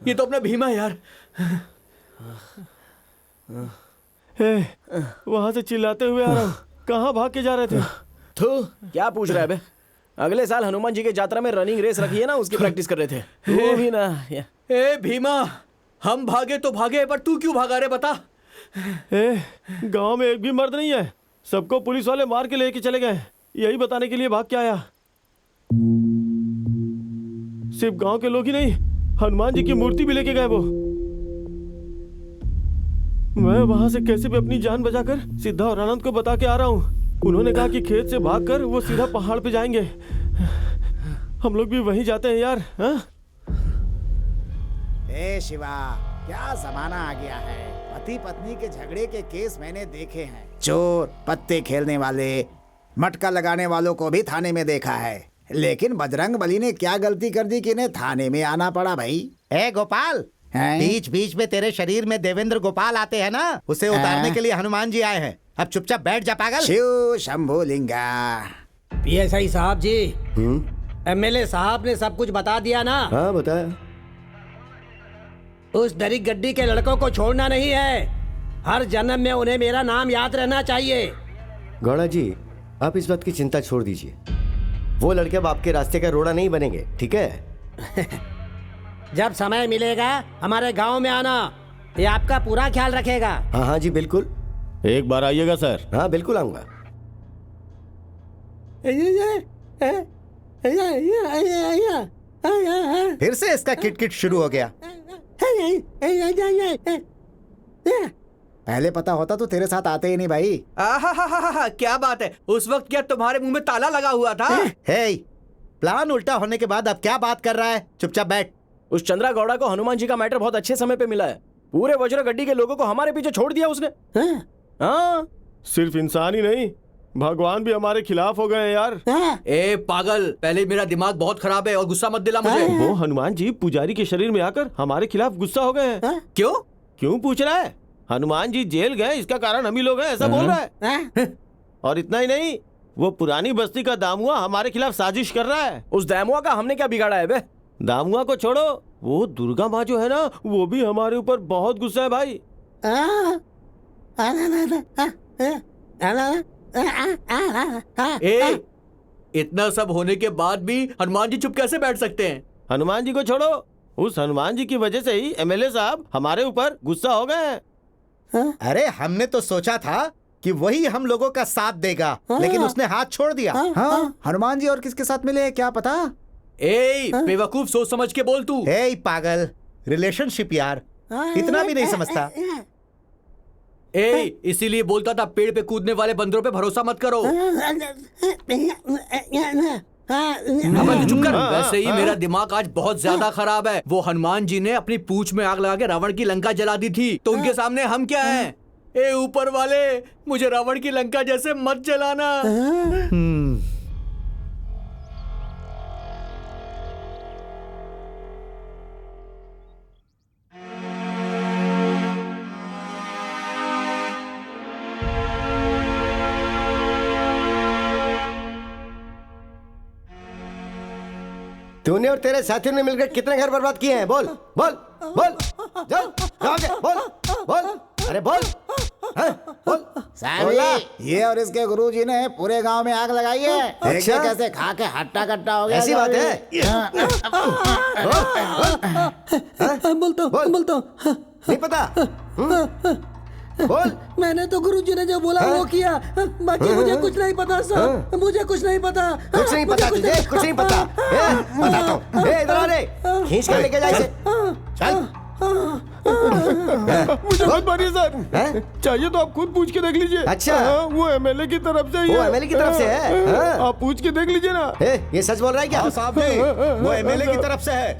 ये तो अपना भीमा है यार। वहां से चिल्लाते हुए आ रहा हूँ। कहाँ भाग के जा रहे थे? तो क्या पूछ रहा है बे? अगले साल हनुमान जी के यात्रा में रनिंग रेस रखी है ना, उसकी प्रैक्टिस कर रहे थे। वो भी ना। ए भीमा, हम भागे तो भागे, पर तू क्यों भागा रे, बता। गांव में एक भी मर्द नहीं है, सबको पुलिस वाले मार के लेके चले गए। यही बताने के लिए भाग के आया। सिर्फ गांव के लोग ही नहीं, हनुमान जी की मूर्ति भी लेके गए वो। मैं वहां से कैसे भी अपनी जान बचाकर सिद्धा और आनंद को बता के आ रहा हूँ। उन्होंने कहा कि खेत से भागकर वो सीधा पहाड़ पे जाएंगे। हम लोग भी वहीं जाते हैं यार। ए शिवा, क्या जमाना आ गया है। पति पत्नी के झगड़े के केस मैंने देखे हैं। चोर, पत्ते खेलने वाले, मटका लगाने वालों को भी थाने में देखा है। लेकिन बजरंग बली ने क्या गलती कर दी कि इन्हें थाने में आना पड़ा भाई। ए गोपाल, बीच बीच में तेरे शरीर में देवेंद्र गोपाल आते हैं ना, उसे उतारने के लिए हनुमान जी आए हैं। अब चुपचाप बैठ जा पागल। शिव शंभू लिंगा। पीएसआई साहब जी, एमएलए साहब ने सब कुछ बता दिया ना? हाँ बताया। उस डरी गड्डी के लड़कों को छोड़ना नहीं है। हर जन्म में उन्हें मेरा नाम याद रहना चाहिए। गौड़ा जी, आप इस बात की चिंता छोड़ दीजिए। वो लड़के अब आपके रास्ते का रोड़ा नहीं बनेंगे, ठीक है? जब समय मिलेगा हमारे गांव में आना, ये आपका पूरा ख्याल रखेगा। हाँ हाँ जी बिल्कुल। एक बार आइएगा सर। हाँ बिल्कुल आऊंगा। फिर से इसका किटकिट शुरू हो गया। पहले पता होता तो तेरे साथ आते ही नहीं भाई। आहा, क्या बात है। उस वक्त क्या तुम्हारे मुंह में ताला लगा हुआ था? हे, प्लान उल्टा होने के बाद अब क्या बात कर रहा है? चुपचाप बैठ। उस चंद्रा गौड़ा को हनुमान जी का मैटर बहुत अच्छे समय पे मिला है। पूरे वज्र गड्डी के लोगों को हमारे पीछे छोड़ दिया उसने। हाँ, सिर्फ इंसान ही नहीं, भगवान भी हमारे खिलाफ हो गए हैं यार। ए पागल, पहले मेरा दिमाग बहुत खराब है और गुस्सा मत दिला मुझे। वो हनुमान जी पुजारी के शरीर में आकर हमारे खिलाफ गुस्सा हो गए हैं। क्यों? क्यों पूछ रहा है? हनुमान जी जेल गए, इसका कारण हम ही लोग हैं, ऐसा बोल रहा है। और इतना ही नहीं, वो पुरानी बस्ती का दामुआ हमारे खिलाफ साजिश कर रहा है। उस दामुआ का हमने क्या बिगाड़ा है बे? दामुआ को छोड़ो, वो दुर्गा माँ जो है ना, वो भी हमारे ऊपर बहुत गुस्सा है भाई। ए, इतना सब होने के बाद भी हनुमान जी चुप कैसे बैठ सकते हैं? हनुमान जी को छोड़ो, उस हनुमान जी की वजह से ही एमएलए साहब हमारे ऊपर गुस्सा हो गए हैं। अरे हमने तो सोचा था कि वही हम लोगों का साथ देगा, लेकिन उसने हाथ छोड़ दिया। हाँ, हनुमान जी और किसके साथ मिले हैं क्या पता? ए बेवकूफ, सोच समझ के बोल तू। ए पागल, रिलेशनशिप यार, इतना भी नहीं समझता। ए, इसीलिए बोलता था पेड़ पे कूदने वाले बंदरों पे भरोसा मत करो। अब चुप कर। वैसे ही मेरा दिमाग आज बहुत ज्यादा खराब है। वो हनुमान जी ने अपनी पूंछ में आग लगा के रावण की लंका जला दी थी, तो उनके सामने हम क्या हैं? ए ऊपर वाले, मुझे रावण की लंका जैसे मत जलाना। तूने और तेरे साथियों ने मिलकर कितने घर बर्बाद किए हैं? बोल बोल बोल, चल बोल बोल, अरे बोल, हाँ, बोल। साहब जी, ये और इसके गुरुजी ने पूरे गांव में आग लगाई है। अच्छा, कैसे खा के हट्टा कट्टा हो गया। ऐसी बात है? बोलता हूँ। नहीं पता? बोल। मैंने तो गुरुजी ने जो बोला वो किया, बाकी मुझे कुछ नहीं पता सर, मुझे कुछ नहीं पता। कुछ नहीं पता तुझे? कुछ नहीं पता? बताता हूँ। इधर आ रे, खींच कर लेके जा इसे। चल। मुझे मत मारिए सर, चाहिए तो आप खुद पूछ के देख लीजिए। अच्छा, वो एमएलए की तरफ से ही वो है। एमएलए की तरफ से है? आप पूछ के देख लीजिए ना। ये सच बोल रहा है क्या? साहब जी, वो एमएलए की तरफ से है।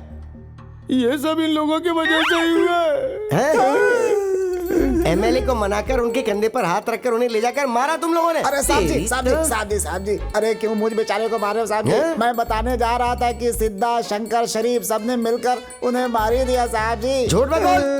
ये सब इन लोगों की वजह से ही हुआ है। एमएलए को मनाकर उनके कंधे पर हाथ रखकर उन्हें ले जाकर मारा तुम लोगों ने? अरे साहब जी, अरे क्यों मुझ बेचारे को मार रहे हो साहब जी? मैं बताने जा रहा था कि सिद्धा, शंकर, शरीफ सबने मिलकर उन्हें मार ही दिया साहब जी। झूठ मत बोल।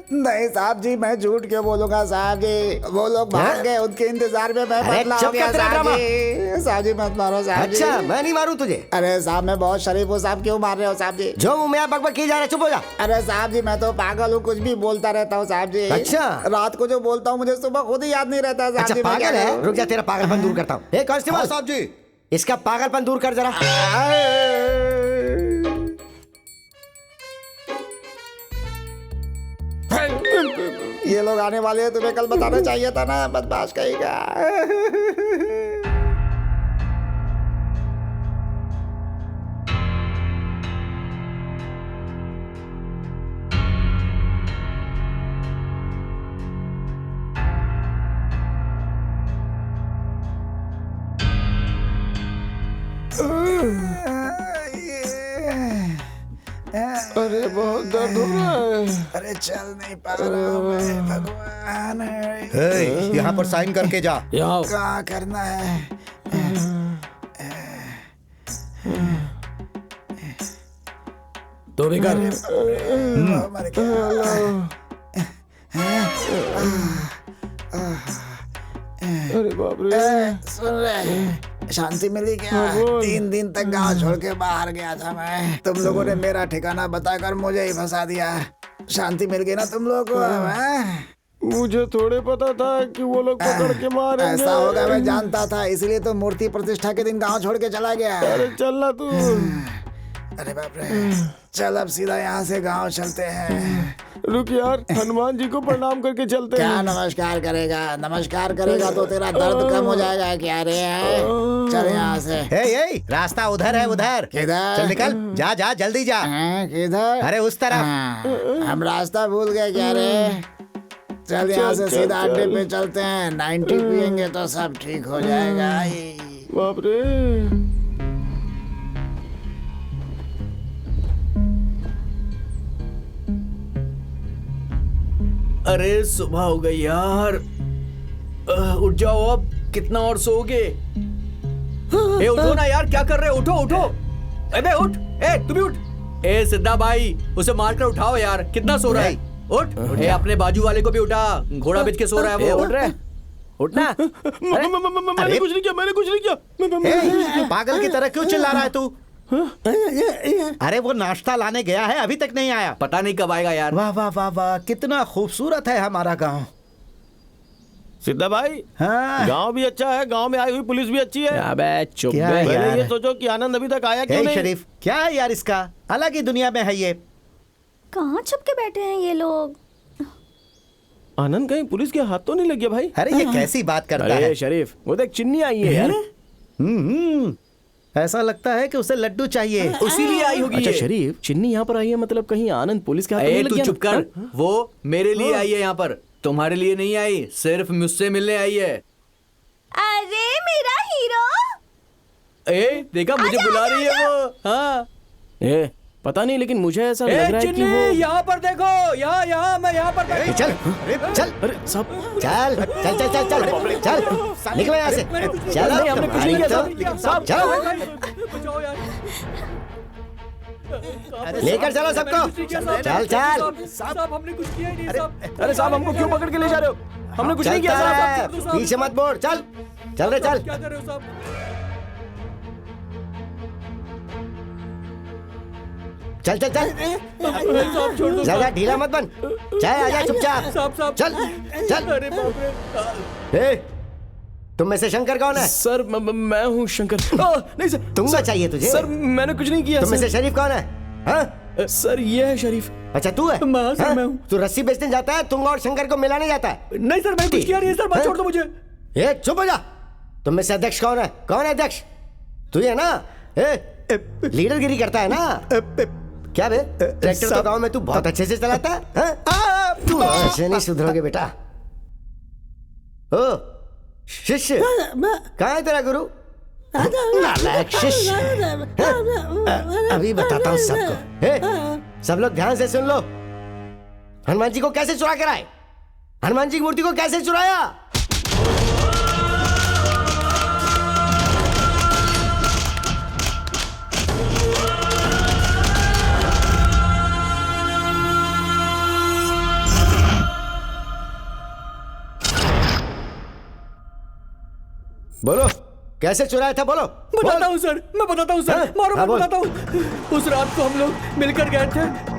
नहीं साहब जी, मैं झूठ क्यों बोलूंगा साहब जी? वो लोग भाग गए, उनके इंतजार में मैं बदला हो गया साहब जी। साहब जी मत मारो साहब जी। अच्छा, मैं नहीं मारूं तुझे? अरे साहब, मैं बहुत शरीफ हूँ साहब, क्यों मार रहे हो साहब जी? जो मुंह में आप बकबक किए जा रहे, चुप हो जा। अरे साहब जी, मैं तो पागल हूँ, कुछ भी बोलता रहता हूँ साहब जी। अच्छा, रात को जो बोलता हूँ मुझे सुबह खुद ही याद नहीं रहता साहब अच्छा, जी। पागल है? रुक जा, तेरा पागलपन दूर करता हूँ। कांस्टेबल साहब जी, इसका पागलपन दूर कर जरा। ये लोग आने वाले हैं, तुम्हें कल बताना चाहिए था ना, बदमाश कहेगा। अरे बहुत दर्द हो रहा है। अरे चल नहीं पा रहा हूँ मैं, भगवान। यहाँ पर साइन करके जा। क्या करना है? तो भी कर। मर गया। अरे बाप रे। सुन रहे, शांति मिली क्या? 3 दिन तक गांव छोड़ के बाहर गया था मैं। तुम लोगों ने मेरा ठिकाना बताकर मुझे ही फंसा दिया। शांति मिल गई ना तुम लोगों को? मुझे थोड़े पता था कि वो लोग पकड़ के मारेंगे। ऐसा होगा मैं जानता था, इसलिए तो मूर्ति प्रतिष्ठा के दिन गांव छोड़ के चला गया। अरे चलना तू। अरे बाप रे, चल अब सीधा यहाँ से गांव चलते हैं। रुक यार, हनुमान जी को प्रणाम करके चलते क्या हैं। नमस्कार करेगा? नमस्कार करेगा तो तेरा दर्द कम हो जाएगा क्या रे? चल यहाँ से। रास्ता उधर है, उधर। किधर? चल निकल, जा जा, जल्दी जा। किधर? अरे उस तरफ। हम रास्ता भूल गए क्या रे? चल यहाँ से सीधा अड्डे पे चलते हैं। 90 पियेंगे तो सब ठीक हो जाएगा। बाप रे। अरे सुबह हो गई यार। उठ जाओ अब, कितना और सोओगे? ए उठो ना यार, क्या कर रहे हो? उठो उठो। अबे उठ, ए तू भी उठ। ए सिद्धा भाई, उसे मारकर उठाओ यार, कितना सो रहा है? उठ। ए अपने बाजू वाले को भी उठा, घोड़ा बेच के सो रहा है वो। उठ रहे उठना। मैंने कुछ नहीं किया, मैंने कुछ नहीं किया। पागल की तरह क्यों चिल्ला रहा है तू? अरे वो नाश्ता लाने गया है, अभी तक नहीं आया। पता नहीं कब आएगा यार। वाह वाह वाह वाह, कितना खूबसूरत है हमारा गांव। सिद्धा भाई, हाँ। गांव भी अच्छा है, गांव में आई हुई पुलिस भी अच्छी है। अबे चुप क्या बे। यार? पहले ये सोचो कि आनंद अभी तक आया क्यों हे नहीं? शरीफ, क्या है यार इसका? अलग ही दुनिया में है ये। कहाँ छुप के बैठे हैं ये लोग? आनंद कहीं पुलिस के हाथ तो नहीं लग गया भाई? अरे ये कैसी बात करता है? अरे शरीफ, वो देख चिन्नी आई है यार। ऐसा लगता है कि उसे लड्डू चाहिए। उसीलिए आई होगी अच्छा ये। शरीफ, चिन्नी यहाँ पर आई है, मतलब कहीं आनंद पुलिस के हाथ तो ए नहीं लग तू गया चुप ना? कर, वो मेरे लिए आई है यहाँ पर, तुम्हारे लिए नहीं आई, सिर्फ मुझसे मिलने आई है। अरे मेरा हीरो! ए देखा, मुझे बुला रही है वो। हाँ ए पता नहीं, लेकिन मुझे ऐसा लग रहा है कि चिन्नी, वो यहाँ पर देखो, यहाँ मैं यहाँ पर बैठा चल चल अरे सब चल चल चल चल चल चल निकलो यहाँ से। चलो नहीं, हमने कुछ नहीं किया साहब। चलो बचाओ यार। लेकर चलो सबको। चल चल साहब हमने कुछ किया ही नहीं साहब। अरे साहब, हमको क्यों पकड़ के ले जा रहे हो? हमने कुछ नहीं किया साहब। चलता है, पीछे मत मोड़। चल चल रे चल। क्या कर रहे हो साहब? चल चल चल साहब छोड़ दो ज्यादा ढीला मत बन। चल आजा चुपचाप। साहब चल चल। अरे बाप रे। ए, तुम में से शंकर कौन है? सर मैं हूँ शंकर। नहीं सर, तुंगा चाहिए तुझे? सर मैंने कुछ नहीं किया तुम में से सर। शरीफ कौन है? हाँ? सर ये है शरीफ। अच्छा तू है? हाँ, सर, हाँ? मैं हूँ। तू रस्सी बेचने जाता है, तुंगा और शंकर को मिलाने जाता है? नहीं सर, मैं कुछ किया नहीं है सर, बात छोड़ दो मुझे। ए चुप हो जा। तुम में से अध्यक्ष कौन है? कौन है अध्यक्ष? तू ही है ना? लीडरगिरी करता है ना? क्या बे, ट्रैक्टर तो गांव में तू बहुत अच्छे से चलाता है, हाँ? तू ऐसे नहीं सुधरोगे बेटा। ओ शिष्य, कहाँ है तेरा गुरु? नालायक शिष्य। अभी बताता हूँ सबको। सब लोग ध्यान से सुन लो। हनुमान जी को कैसे चुरा कर आए? हनुमान जी की मूर्ति को कैसे चुराया? बोलो, कैसे चुराया था? बोलो। बताता हूँ सर, मैं बताता हूँ सर। हाँ? मारो, हाँ, मैं बोल। बताता हूँ। उस रात को हम लोग मिलकर गए थे।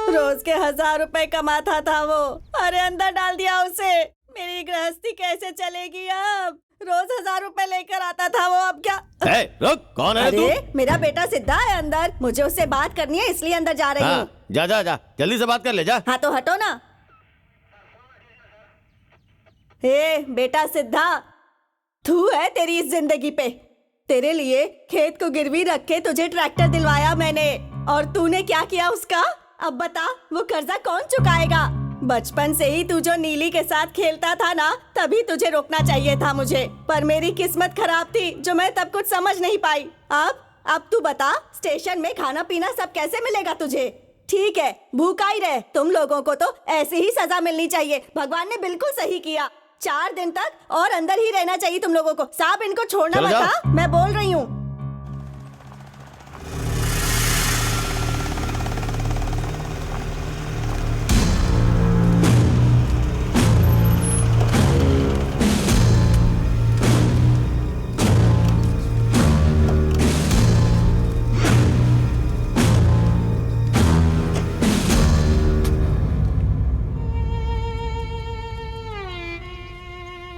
रोज के 1000 रुपए कमाता था वो, अरे अंदर डाल दिया उसे। मेरी गृहस्थी कैसे चलेगी अब? रोज 1000 रुपए लेकर आता था वो, अब क्या? रुक, कौन है तू? अरे मेरा बेटा सिद्धा है अंदर, मुझे उससे बात करनी है इसलिए अंदर जा रही हूँ। हाँ, जा जा जा, जल्दी से बात कर ले, जा। हाँ तो हटो ना। हे बेटा सिद्धा, तू है तेरी इस जिंदगी पे। तेरे लिए खेत को गिरवी रख के तुझे ट्रैक्टर दिलवाया मैंने, और तूने क्या किया उसका? अब बता, वो कर्जा कौन चुकाएगा? बचपन से ही तू जो नीली के साथ खेलता था ना, तभी तुझे रोकना चाहिए था मुझे, पर मेरी किस्मत खराब थी जो मैं तब कुछ समझ नहीं पाई। अब तू बता, स्टेशन में खाना पीना सब कैसे मिलेगा तुझे? ठीक है, भूखा ही रहे। तुम लोगों को तो ऐसी ही सजा मिलनी चाहिए। भगवान ने बिल्कुल सही किया। 4 दिन तक और अंदर ही रहना चाहिए तुम लोगों को। साहब इनको छोड़ना चलो मत, जाओ। हाँ? मैं बोल रही हूँ।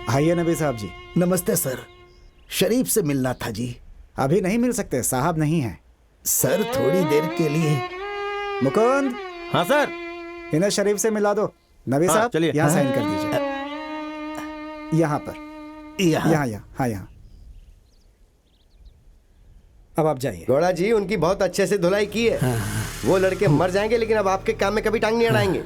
आइए नबी साहब जी। नमस्ते सर, शरीफ से मिलना था जी। अभी नहीं मिल सकते, साहब नहीं है। सर थोड़ी देर के लिए। मुकुंद, हाँ सर। इन्हें शरीफ से मिला दो। नबी साहब चलिए। यहाँ साइन कर दीजिए। यहाँ पर, यहाँ यहाँ। हाँ यहाँ। अब आप जाइए। गौड़ा जी, उनकी बहुत अच्छे से धुलाई की है। वो लड़के मर जाएंगे लेकिन अब आपके काम में कभी टांग नहीं अड़ाएंगे।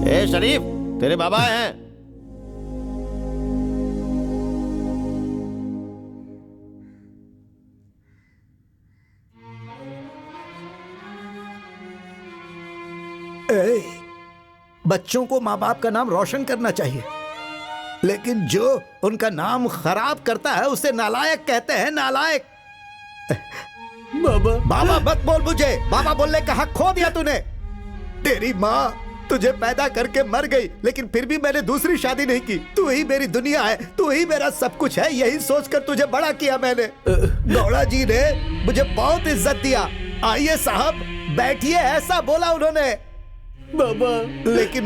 ए शरीफ, तेरे बाबा हैं। बच्चों को माँ बाप का नाम रोशन करना चाहिए, लेकिन जो उनका नाम खराब करता है उसे नालायक कहते हैं, नालायक। बाबा बाबा मत बोल मुझे, बाबा बोलने का हक खो दिया तूने। तेरी माँ तुझे पैदा करके मर गई, लेकिन फिर भी मैंने दूसरी शादी नहीं की। तू ही मेरी दुनिया है, तू ही मेरा सब कुछ है, यही सोचकर तुझे बड़ा किया मैंने। गौड़ा जी ने मुझे बहुत इज्जत दिया। आइए साहब बैठिए, ऐसा बोला उन्होंने। बाबा लेकिन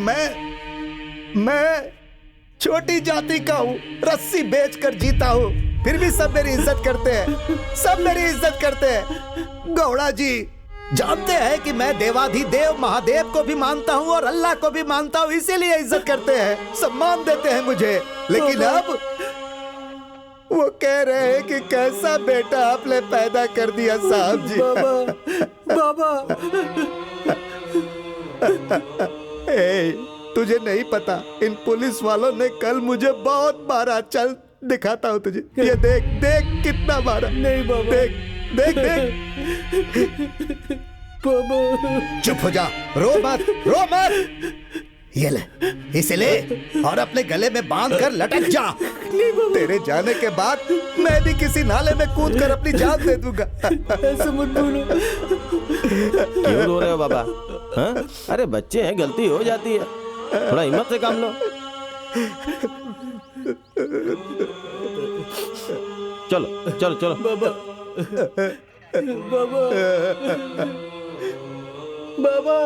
मैं छोटी जाति का हूँ, रस्सी बेचकर जीता हूँ, फिर भी सब मेरी इज्जत करते हैं, सब मेरी इज्जत करते हैं। गौड़ा जी जानते हैं कि मैं देवाधिदेव महादेव को भी मानता हूँ और अल्लाह को भी मानता हूँ, इसीलिए इज्जत करते हैं, सम्मान देते हैं मुझे। लेकिन अब वो कह रहे हैं कि कैसा बेटा आपने पैदा कर दिया साहब जी। बाबा तुझे नहीं पता, इन पुलिस वालों ने कल मुझे बहुत मारा। चल दिखाता हूँ तुझे, ये देख देख कितना मारा। नहीं बाबा, देख देख देख। बाबा चुप हो जा, रो मत, रो मत। ये ले, इसे ले और अपने गले में बांध कर लटक जा। तेरे जाने के बाद मैं भी किसी नाले में कूद कर अपनी जान दे दूंगा। ऐसे मत बोलो। क्यों रो रहे हो बाबा? हाँ? अरे बच्चे हैं, गलती हो जाती है, थोड़ा हिम्मत से काम लो। चलो चलो चलो। बाबा बाबा बाबा।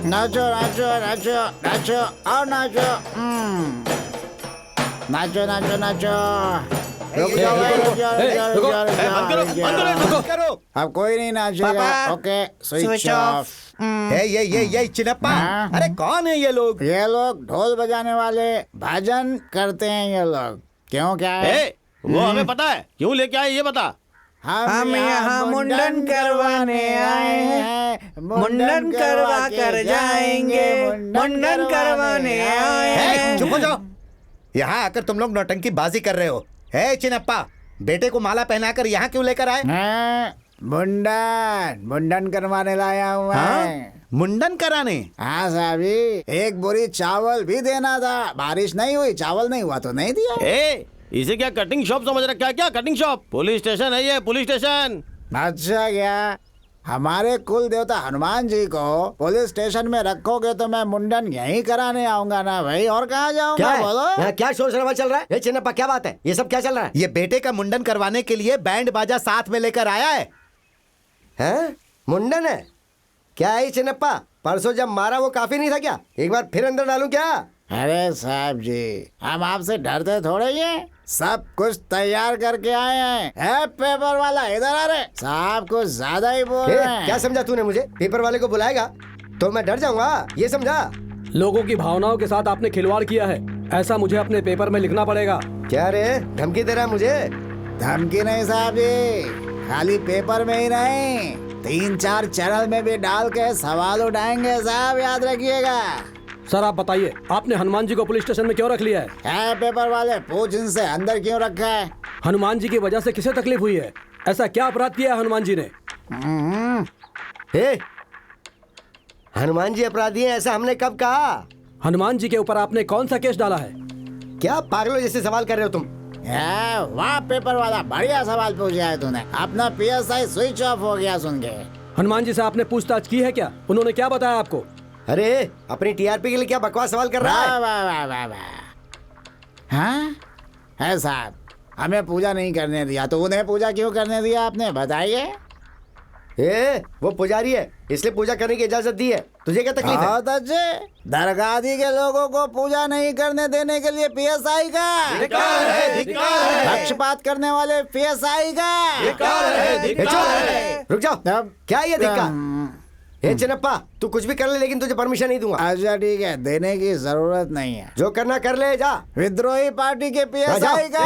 नाचो नाचो नाचो नाचो और नाचो। नाचो नाचो नाचो। अब कोई नहीं नाचेगा। Okay switch off. ये चिनप्पा, अरे कौन है ये लोग? ये लोग ढोल बजाने वाले, भजन करते हैं ये लोग। क्यों, क्या है? वो हमें पता है, क्यों लेके आए ये बता। हम यहाँ मुंडन करवाने आए हैं, मुंडन करवा कर जाएंगे, मुंडन करवाने आए हैं। चुप हो जाओ, यहाँ आकर तुम लोग नौटंकी बाजी कर रहे हो। है चिनप्पा, बेटे को माला पहनाकर यहाँ क्यों लेकर आए? मुंडन मुंडन करवाने लाया हूँ मैं। मुंडन कराने? हाँ साहबी, एक बोरी चावल भी देना था, बारिश नहीं हुई, चावल नहीं हुआ तो नहीं दिया। इसे क्या कटिंग शॉप समझ रखा है क्या? Cutting shop? पुलिस स्टेशन है ये, पुलिस स्टेशन। अच्छा क्या? हमारे कुल देवता हनुमान जी को पुलिस स्टेशन में रखोगे तो मैं मुंडन यहीं कराने आऊंगा ना भाई, और कहाँ जाऊंगा? बोलो। यहाँ क्या शोर शराबा चल रहा है? चिन्नप्पा क्या बात है? ये सब क्या चल रहा है? ये बेटे का मुंडन करवाने के लिए बैंड बाजा साथ में लेकर आया है। हैं? मुंडन है? क्या है चिन्नप्पा? परसों जब मारा वो काफी नहीं था क्या? एक बार फिर अंदर डालूं क्या? अरे साहब जी, हम आपसे डरते थोड़े ही हैं। सब कुछ तैयार करके आए हैं। है पेपर वाला, इधर आ रहे। साहब कुछ ज्यादा ही बोल रहे हैं। क्या समझा तूने मुझे? पेपर वाले को बुलाएगा तो मैं डर जाऊंगा, ये समझा? लोगों की भावनाओं के साथ आपने खिलवाड़ किया है, ऐसा मुझे अपने पेपर में लिखना पड़ेगा। क्या रे, धमकी दे रहा है मुझे? धमकी नहीं साहब जी, खाली पेपर में ही नहीं, 3-4 चैनल में भी डाल के सवाल उठाएंगे साहब, याद रखिएगा। सर आप बताइए, आपने हनुमान जी को पुलिस स्टेशन में क्यों रख लिया है? पेपर वाले पूछ इनसे अंदर क्यों रखा है? हनुमान जी की वजह से किसे तकलीफ हुई है? ऐसा क्या अपराध किया है हनुमान जी ने? हे, हनुमान जी अपराधी हैं ऐसा हमने कब कहा? हनुमान जी के ऊपर आपने कौन सा केस डाला है? क्या पागलों जैसे सवाल कर रहे हो तुम? वाह पेपर वाला, बढ़िया सवाल पूछा है तूने। अपना PSI स्विच ऑफ हो गया सुन के। हनुमान जी से आपने पूछताछ की है क्या? उन्होंने क्या बताया आपको? अरे अपनी TRP के लिए क्या बकवास सवाल कर रहा है? वाह वाह वाह वाह। हाँ है साहब, हमें पूजा नहीं करने दिया तो उन्हें पूजा क्यों करने दिया आपने, बताइए? वो पुजारी है इसलिए पूजा करने की इजाजत दी है, तुझे क्या तकलीफ है? बहुत अच्छे। दरगाही के लोगों को पूजा नहीं करने देने के लिए PSI का धिक्कार है, धिक्कार है। पक्षपात करने वाले PSI का धिक्कार है, धिक्कार है। रुक जाओ, क्या ये धिक्कार? हे चिनप्पा, तू कुछ भी कर ले लेकिन तुझे परमिशन नहीं दूंगा। अच्छा ठीक है, देने की जरूरत नहीं है। जो करना कर ले, जा। विद्रोही पार्टी के PSI का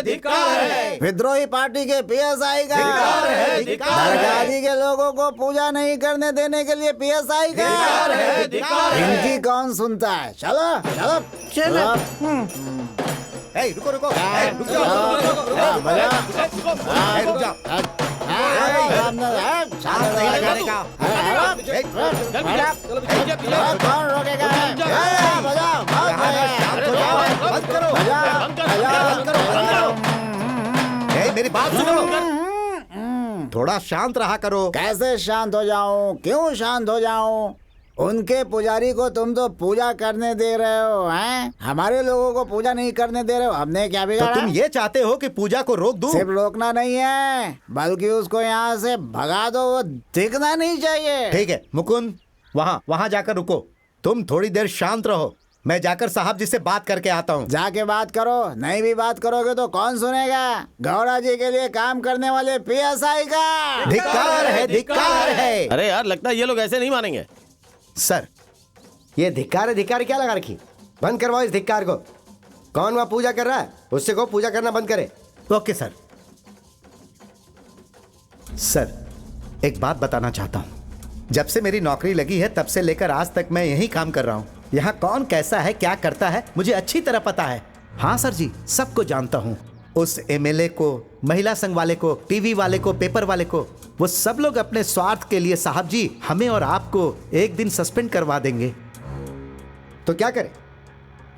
धिक्कार है। विद्रोही पार्टी के PSI का दरगाही के लोगों को पूजा नहीं करने देने के लिए PSI का इनकी कौन सुनता है? चलो चलो चलो। रुको रुको, रुक जाओ। कौन रोकेगा? मेरी बात सुनो, थोड़ा शांत रहा करो। कैसे शांत हो जाऊं? क्यों शांत हो जाऊं? उनके पुजारी को तुम तो पूजा करने दे रहे हो, हैं? हमारे लोगों को पूजा नहीं करने दे रहे हो, हमने क्या बिगाड़ा? तो तुम ये चाहते हो कि पूजा को रोक दूं? सिर्फ रोकना नहीं है बल्कि उसको यहाँ से भगा दो, वो दिखना नहीं चाहिए। ठीक है मुकुंद, वहाँ जाकर रुको। तुम थोड़ी देर शांत रहो, मैं जाकर साहब जी से बात करके आता हूँ। जाके बात करो, नहीं भी बात करोगे तो कौन सुनेगा? गौड़ा जी के लिए काम करने वाले PSI का धिक्कार है, धिक्कार है। अरे यार, लगता है ये लोग ऐसे नहीं मानेंगे। सर, ये धिक्कार क्या लगा रखी? बंद करवाओ इस धिक्कार को। कौन वहाँ पूजा कर रहा है उससे को पूजा करना बंद करे। Okay sir. सर, एक बात बताना चाहता हूँ। जब से मेरी नौकरी लगी है तब से लेकर आज तक मैं यही काम कर रहा हूँ। यहाँ कौन कैसा है, क्या करता है, मुझे अच्छी तरह पता है। हाँ सर जी, सबको जानता हूँ। उस MLA को, महिला संघ वाले को, टीवी वाले को, पेपर वाले को, वो सब लोग अपने स्वार्थ के लिए साहब जी हमें और आपको एक दिन सस्पेंड करवा देंगे। तो क्या करें?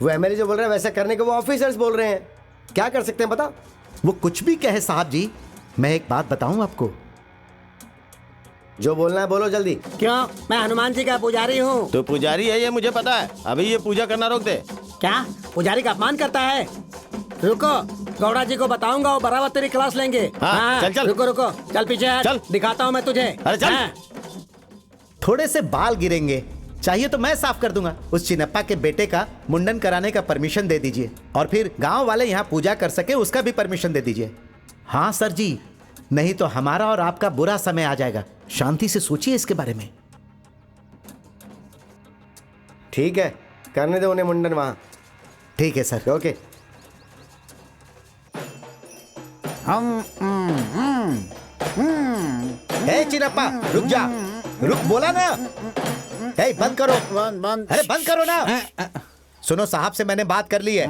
वो MLA जो बोल रहा है वैसा करने को वो ऑफिसर्स बोल रहे हैं, क्या कर सकते हैं बताओ? वो कुछ भी कहे साहब जी, मैं एक बात बताऊं आपको। जो बोलना है बोलो जल्दी। क्यों? मैं हनुमान जी का पुजारी हूँ। तो पुजारी है ये मुझे पता है, अभी ये पूजा करना रोक दे। क्या पुजारी का अपमान करता है? रुको, गौड़ा जी को बताऊंगा, वो बराबर तेरी क्लास लेंगे। हाँ, चल चल। रुको रुको, चल पीछे हट, चल। दिखाता हूँ मैं तुझे। अरे चल। हाँ। थोड़े से बाल गिरेंगे, चाहिए तो मैं साफ कर दूंगा। उस चिनप्पा के बेटे का मुंडन कराने का परमिशन दे दीजिए, और फिर गांव वाले यहाँ पूजा कर सके उसका भी परमिशन दे दीजिए। हाँ सर जी, नहीं तो हमारा और आपका बुरा समय आ जाएगा। शांति से सोचिए इसके बारे में। ठीक है, करने दो उन्हें मुंडन वहाँ। ठीक है सर। ओके। हे चिनप्पा, रुक जा, रुक, बोला ना। हे बंद करो, बंद। अरे बंद करो ना। सुनो, साहब से मैंने बात कर ली है,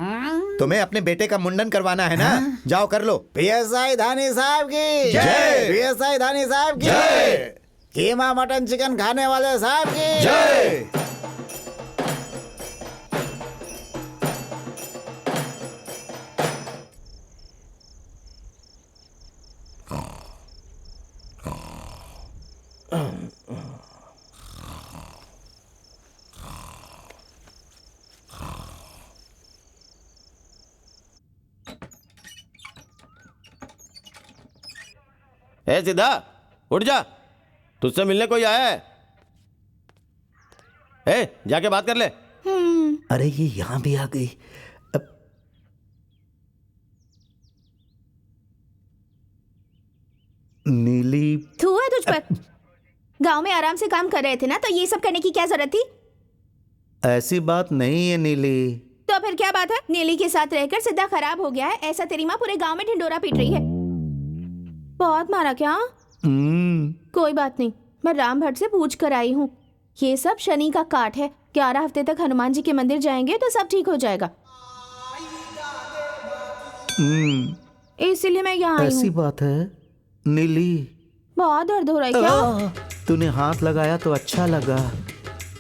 तुम्हें अपने बेटे का मुंडन करवाना है ना, जाओ कर लो। PSI धानी साहब की जय। PSI धानी साहब की जय। कीमा मटन चिकन खाने वाले साहब की जय। ए सीधा उठ जा, तुझसे मिलने कोई आया है। ए जाके बात कर ले। अरे ये यहाँ भी आ गई। नीली, थू है तुझ पर। गांव में आराम से काम कर रहे थे ना, तो ये सब करने की क्या जरूरत थी? ऐसी बात नहीं है नीली। तो फिर क्या बात है? नीली के साथ रहकर सीधा खराब हो गया है, ऐसा तेरी माँ पूरे गांव में ढिंडोरा पीट रही है। बहुत मारा क्या? कोई बात नहीं, मैं राम भट्ट से पूछ कर आई हूँ। ये सब शनि का काट है। 11 हफ्ते तक हनुमान जी के मंदिर जाएंगे तो सब ठीक हो जाएगा। इसीलिए मैं यहाँ आई ऐसी हूँ। बात है नीली। बहुत दर्द हो रहा है क्या? तूने हाथ लगाया तो अच्छा लगा।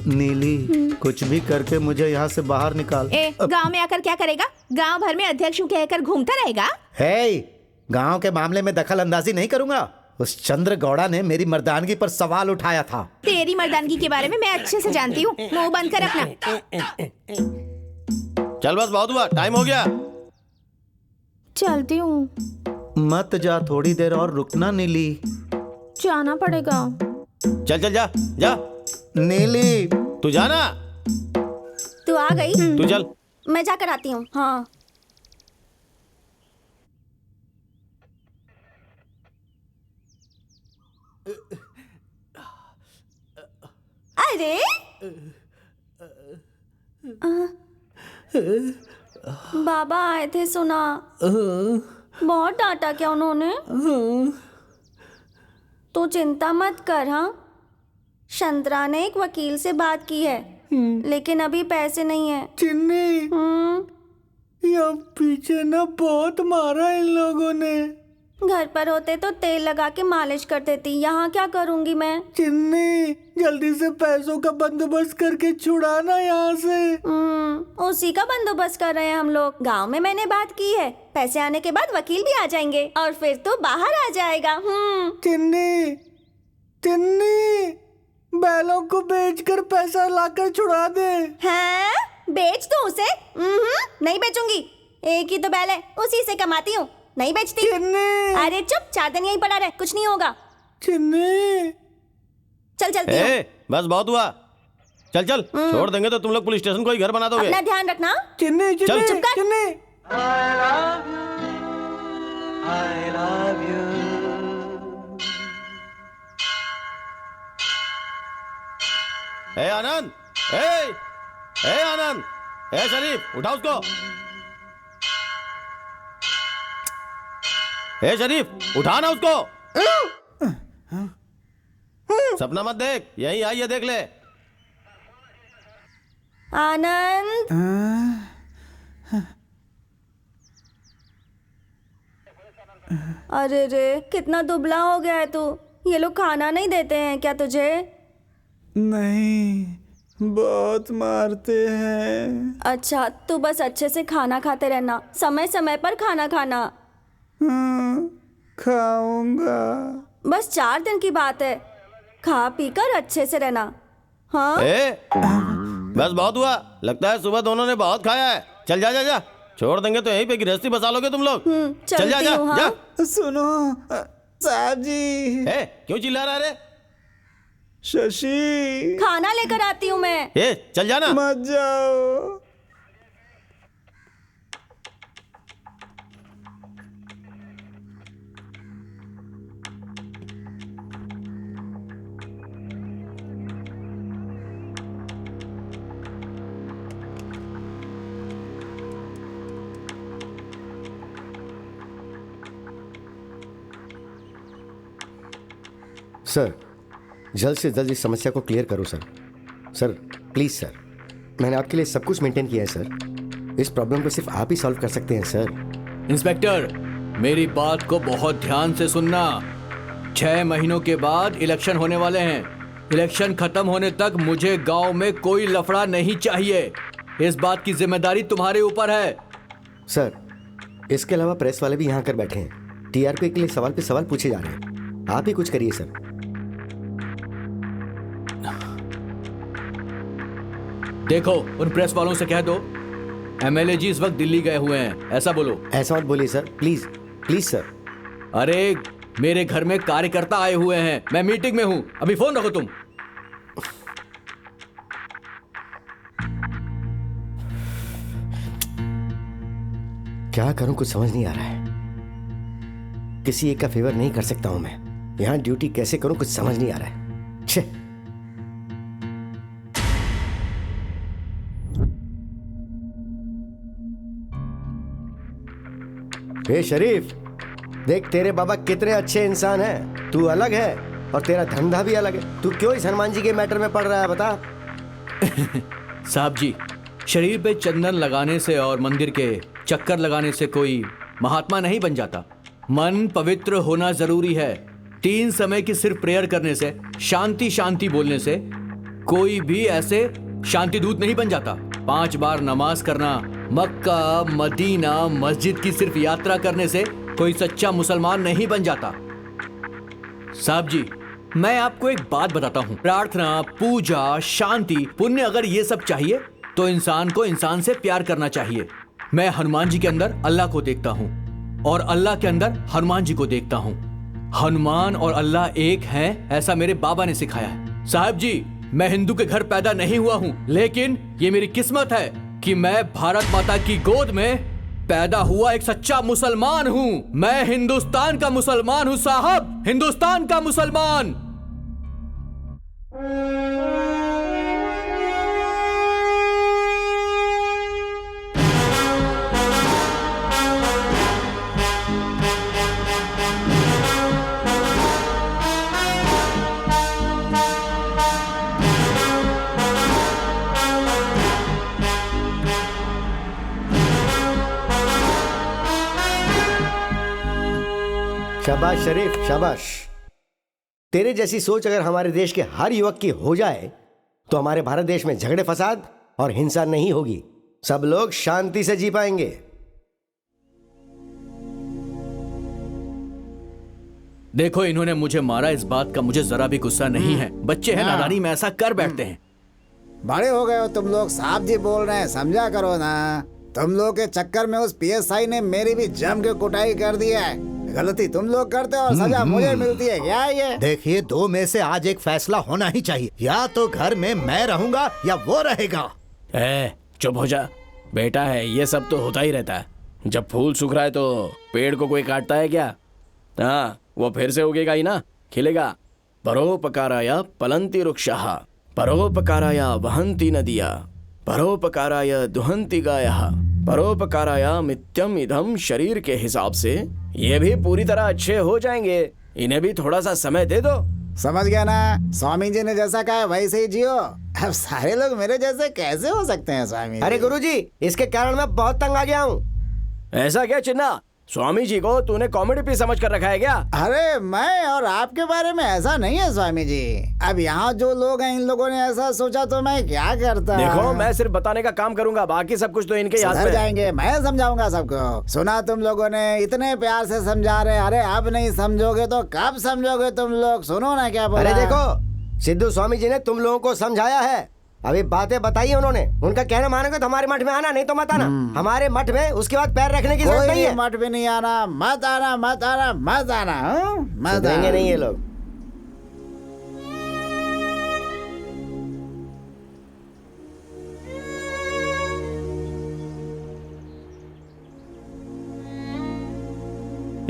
नीली, कुछ भी करके मुझे यहाँ से बाहर निकाल। गांव में आकर क्या करेगा? गांव भर में अध्यक्ष हूँ कहकर घूमता रहेगा। हे, गांव के मामले में दखल अंदाजी नहीं करूंगा। उस चंद्र गौड़ा ने मेरी मर्दानगी पर सवाल उठाया था। तेरी मर्दानगी के बारे में मैं अच्छे से जानती हूँ। मुंह बंद कर अपना। चल बस बहुत हुआ, टाइम हो गया। चलती हूँ। मत जा, थोड़ी देर और रुकना नीली। जाना पड़ेगा। चल चल जा जा। नीली, तू जाना। तू आ गई? तू चल। मैं जाकर आती हूँ। हाँ। अरे बाबा आए थे, सुना? बहुत डांटा क्या उन्होंने? तो चिंता मत कर। हाँ, शंतरा ने एक वकील से बात की है, लेकिन अभी पैसे नहीं है। चिन्नी, यहाँ पीछे ना बहुत मारा इन लोगों ने। घर पर होते तो तेल लगा के मालिश कर देती, यहाँ क्या करूँगी मैं? चिन्नी, जल्दी से पैसों का बंदोबस्त करके छुड़ाना यहाँ से। उसी का बंदोबस्त कर रहे हैं हम लोग। गांव में मैंने बात की है, पैसे आने के बाद वकील भी आ जाएंगे और फिर तो बाहर आ जाएगा। चिन्नी, चिन्नी, बैलों को बेचकर पैसा लाकर छुड़ा दे। हैं? बेच दूं उसे? नहीं बेचूंगी। एक ही तो बैल है, उसी से कमाती हूँ। नहीं बेचती। अरे चुप, 4 दिन यहीं पड़ा रहे, कुछ नहीं होगा। चिन्नी, चल चलती हूँ। बस बहुत हुआ, चल चल। छोड़ देंगे तो तुम लोग पुलिस स्टेशन को ही घर बना दोगे। अपना ध्यान रखना। चिन्नी, चल। चिन्नी, चुप कर। चिन्नी। ए आनंद, ए आनंद, ए शरीफ, उठा उसको। ए शरीफ, उठा ना उसको। सपना मत देख, यहीं आई है, देख ले। आनंद, अरे रे, कितना दुबला हो गया है तू। ये लोग खाना नहीं देते हैं क्या तुझे? नहीं, बहुत मारते हैं। अच्छा, तू बस अच्छे से खाना खाते रहना, समय समय पर खाना खाना। खाऊंगा। बस 4 दिन की बात है, खा पी कर अच्छे से रहना। हाँ? बस बहुत हुआ, लगता है सुबह दोनों ने बहुत खाया है। चल जा जा जा, छोड़ देंगे तो यहीं पे गृहस्थी बसा लोगे तुम लोग। चल जा जा हाँ? जा। सुनो साहब जी। क्यों चिल्ला रहा रे? शशि, खाना लेकर आती हूँ मैं। चल जाना। मत जाओ। सर, जल्द से जल्द इस समस्या को क्लियर करो सर। सर प्लीज़ सर, मैंने आपके लिए सब कुछ मेंटेन किया है सर। इस प्रॉब्लम को सिर्फ आप ही सॉल्व कर सकते हैं सर। इंस्पेक्टर, मेरी बात को बहुत ध्यान से सुनना। 6 महीनों के बाद इलेक्शन होने वाले हैं। इलेक्शन खत्म होने तक मुझे गांव में कोई लफड़ा नहीं चाहिए। इस बात की जिम्मेदारी तुम्हारे ऊपर है। सर, इसके अलावा प्रेस वाले भी यहाँ कर बैठे हैं। टीआरपी के लिए सवाल पे सवाल पूछे जा रहे हैं। आप ही कुछ करिए सर। देखो, उन प्रेस वालों से कह दो एमएलए जी इस वक्त दिल्ली गए हुए हैं, ऐसा बोलो। ऐसा मत बोलिए सर, प्लीज प्लीज सर। अरे मेरे घर में कार्यकर्ता आए हुए हैं, मैं मीटिंग में हूं, अभी फोन रखो तुम। क्या करूं, कुछ समझ नहीं आ रहा है। किसी एक का फेवर नहीं कर सकता हूं मैं। यहां ड्यूटी कैसे करूं, कुछ समझ नहीं आ रहा है। छे। ए शरीफ, देख तेरे बाबा कितने अच्छे इंसान हैं, तू अलग है और तेरा धंधा भी अलग है। तू क्यों इस हनुमान जी के मैटर में पड़ रहा है बता। साहब जी, शरीर पे चंदन लगाने से और मंदिर के चक्कर लगाने से कोई महात्मा नहीं बन जाता। मन पवित्र होना जरूरी है। 3 समय की सिर्फ प्रेयर करने से, शांति शांति बोलने से कोई भी ऐसे शांति दूत नहीं बन जाता। 5 बार नमाज करना, मक्का मदीना मस्जिद की सिर्फ यात्रा करने से कोई सच्चा मुसलमान नहीं बन जाता। साहब जी, मैं आपको एक बात बताता हूँ, प्रार्थना, पूजा, शांति, पुण्य अगर ये सब चाहिए तो इंसान को इंसान से प्यार करना चाहिए। मैं हनुमान जी के अंदर अल्लाह को देखता हूँ और अल्लाह के अंदर हनुमान जी को देखता हूँ। हनुमान और अल्लाह एक हैं, ऐसा मेरे बाबा ने सिखाया है। साहब जी, मैं हिंदू के घर पैदा नहीं हुआ हूँ, लेकिन ये मेरी किस्मत है कि मैं भारत माता की गोद में पैदा हुआ एक सच्चा मुसलमान हूँ। मैं हिंदुस्तान का मुसलमान हूँ साहब, हिंदुस्तान का मुसलमान। शाबाश शरीफ, शाबाश। तेरे जैसी सोच अगर हमारे देश के हर युवक की हो जाए तो हमारे भारत देश में झगड़े फसाद और हिंसा नहीं होगी। सब लोग शांति से जी पाएंगे। देखो, इन्होंने मुझे मारा, इस बात का मुझे जरा भी गुस्सा नहीं है। बच्चे हैं, नादानी में ऐसा कर बैठते हैं। बड़े हो गए हो तुम लोग, साहब जी बोल रहे हैं, समझा करो ना। तुम लोग के चक्कर में उस पीएसआई ने मेरी भी जम के कुटाई कर दी है। गलती तुम लोग करते हो और सजा मुझे मिलती है क्या ये? देखिए, 2 में से आज एक फैसला होना ही चाहिए। या तो घर में मैं रहूंगा या वो रहेगा। चुप हो जा बेटा, है ये सब तो होता ही रहता है। जब फूल सूख रहा है तो पेड़ को कोई काटता है क्या? हाँ, वो फिर से उगेगा ही ना, खिलेगा। परोपकाराय पलंति वृक्षाः, परोपकाराय वहन्ति नद्यः, परोपकाराय दुहन्ति गायः, परोपकाराय मित्यम इदम। शरीर के हिसाब से ये भी पूरी तरह अच्छे हो जाएंगे, इन्हें भी थोड़ा सा समय दे दो। समझ गया ना, स्वामी जी ने जैसा कहा वैसे ही जियो। अब सारे लोग मेरे जैसे कैसे हो सकते हैं स्वामी जी? अरे गुरुजी, इसके कारण मैं बहुत तंग आ गया हूँ। ऐसा क्या चिन्ना, स्वामी जी को तूने कॉमेडी पीस समझ कर रखा है क्या? अरे मैं और आपके बारे में ऐसा नहीं है स्वामी जी। अब यहाँ जो लोग हैं, इन लोगों ने ऐसा सोचा तो मैं क्या करता। देखो, मैं सिर्फ बताने का काम करूंगा, बाकी सब कुछ तो इनके हाथ में है। जाएंगे, मैं समझाऊंगा सबको। सुना तुम लोगों ने, इतने प्यार से समझा रहे। अरे अब नहीं समझोगे तो कब समझोगे तुम लोग? सुनो ना क्या बोला। अरे देखो, सिद्धू स्वामी जी ने तुम लोगों को समझाया है, अभी बातें बताई उन्होंने। उनका कहना मानोगे तो हमारे मठ में आना, नहीं तो मत आना। हमारे मठ में उसके बाद पैर रखने की जरूरत नहीं है। मठ में नहीं आना, मत आना, मत आना, मत आना, मत आना। नहीं ये लोग।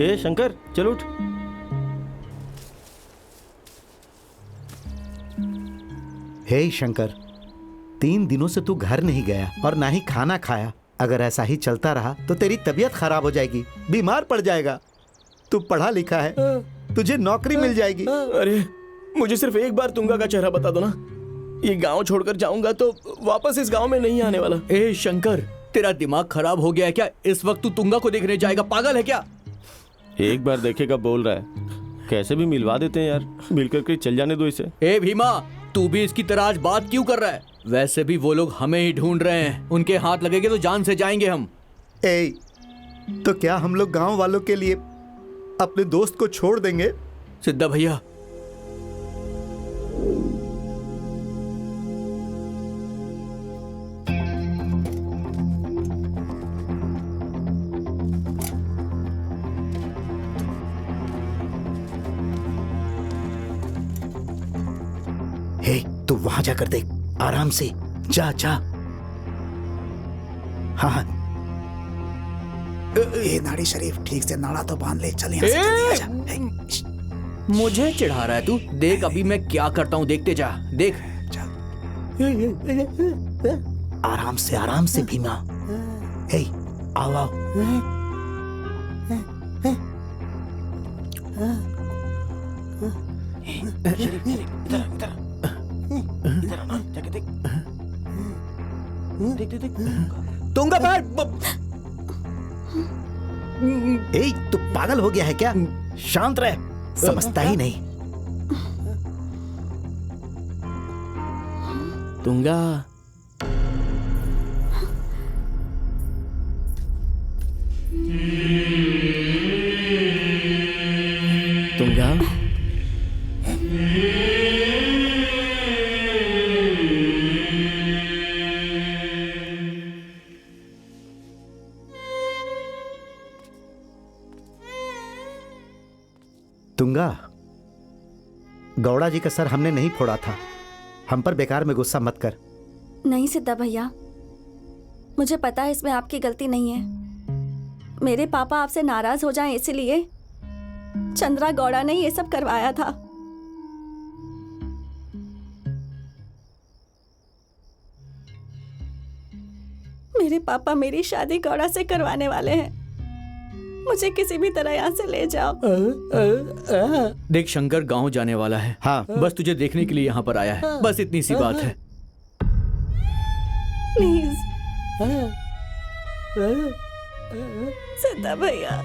ए शंकर, चल उठ। हे शंकर, 3 दिनों से तू घर नहीं गया और ना ही खाना खाया। अगर ऐसा ही चलता रहा तो तेरी तबीयत खराब हो जाएगी, बीमार पड़ जाएगा। तू पढ़ा लिखा है, तुझे नौकरी मिल जाएगी। अरे मुझे सिर्फ एक बार तुंगा का चेहरा बता दो ना, ये गांव छोड़कर जाऊंगा तो वापस इस गांव में नहीं आने वाला। ए शंकर, तेरा दिमाग खराब हो गया है क्या? इस वक्त तू तुंगा को देखने जाएगा? पागल है क्या? एक बार देखेगा बोल रहा है, कैसे भी मिलवा देते हैं यार, मिल करके चल जाने दो इसे। ए भीमा, तू भी इसकी तरह आज बात क्यों कर रहा है? वैसे भी वो लोग हमें ही ढूंढ रहे हैं, उनके हाथ लगेंगे तो जान से जाएंगे हम। तो क्या हम लोग गांव वालों के लिए अपने दोस्त को छोड़ देंगे? सिद्धा भैया, तू वहां जाकर देख, आराम से जा जा। हाँ, ये नाड़ी शरीफ, ठीक से नाड़ा तो बांध ले। चल यहाँ से जल्दी आजा। मुझे चिढ़ा रहा है तू? देख अभी मैं क्या करता हूँ, देखते जा, देख। आराम से भीमा। हे, आओ आओ। तुंगा बहन ए तू पागल हो गया है क्या? शांत रह, समझता ही नहीं। तुंगा तुंगा तुंगा, गौड़ा जी का सर हमने नहीं फोड़ा था। हम पर बेकार में गुस्सा मत कर। नहीं सिद्धा भैया, मुझे पता है इसमें आपकी गलती नहीं है। मेरे पापा आपसे नाराज हो जाएं इसलिए चंद्रा गौड़ा ने ये सब करवाया था। मेरे पापा मेरी शादी गौड़ा से करवाने वाले हैं। मुझे किसी भी तरह यहाँ से ले जाओ। देख, शंकर गांव जाने वाला है। हाँ, बस तुझे देखने के लिए यहाँ पर आया है। बस इतनी सी बात है। प्लीज सिद्धा भैया।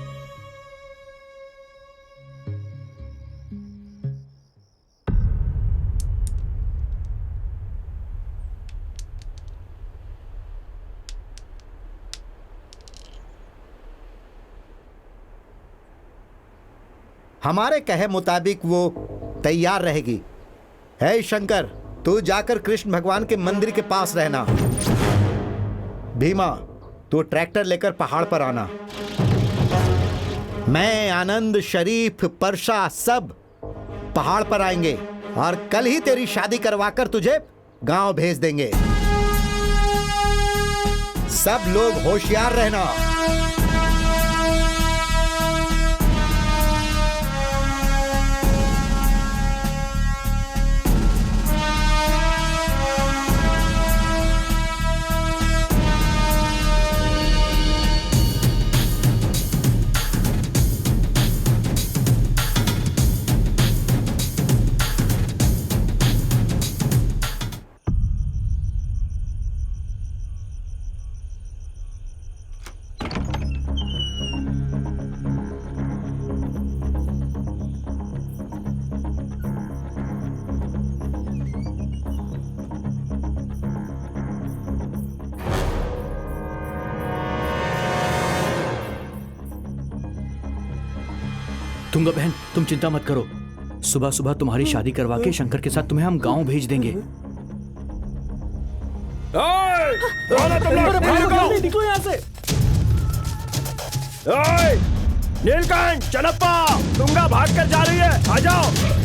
हमारे कहे मुताबिक वो तैयार रहेगी। है शंकर, तू जाकर कृष्ण भगवान के मंदिर के पास रहना। भीमा, तू ट्रैक्टर लेकर पहाड़ पर आना। मैं, आनंद, शरीफ, परशा सब पहाड़ पर आएंगे और कल ही तेरी शादी करवाकर तुझे गांव भेज देंगे। सब लोग होशियार रहना। तुंगा बहन, तुम चिंता मत करो। सुबह सुबह तुम्हारी शादी करवा के शंकर के साथ तुम्हें हम गांव भेज देंगे। निकलो यहाँ से। नीलकंठ, चनप्पा, तुंगा भाग कर जा रही है, आ जाओ।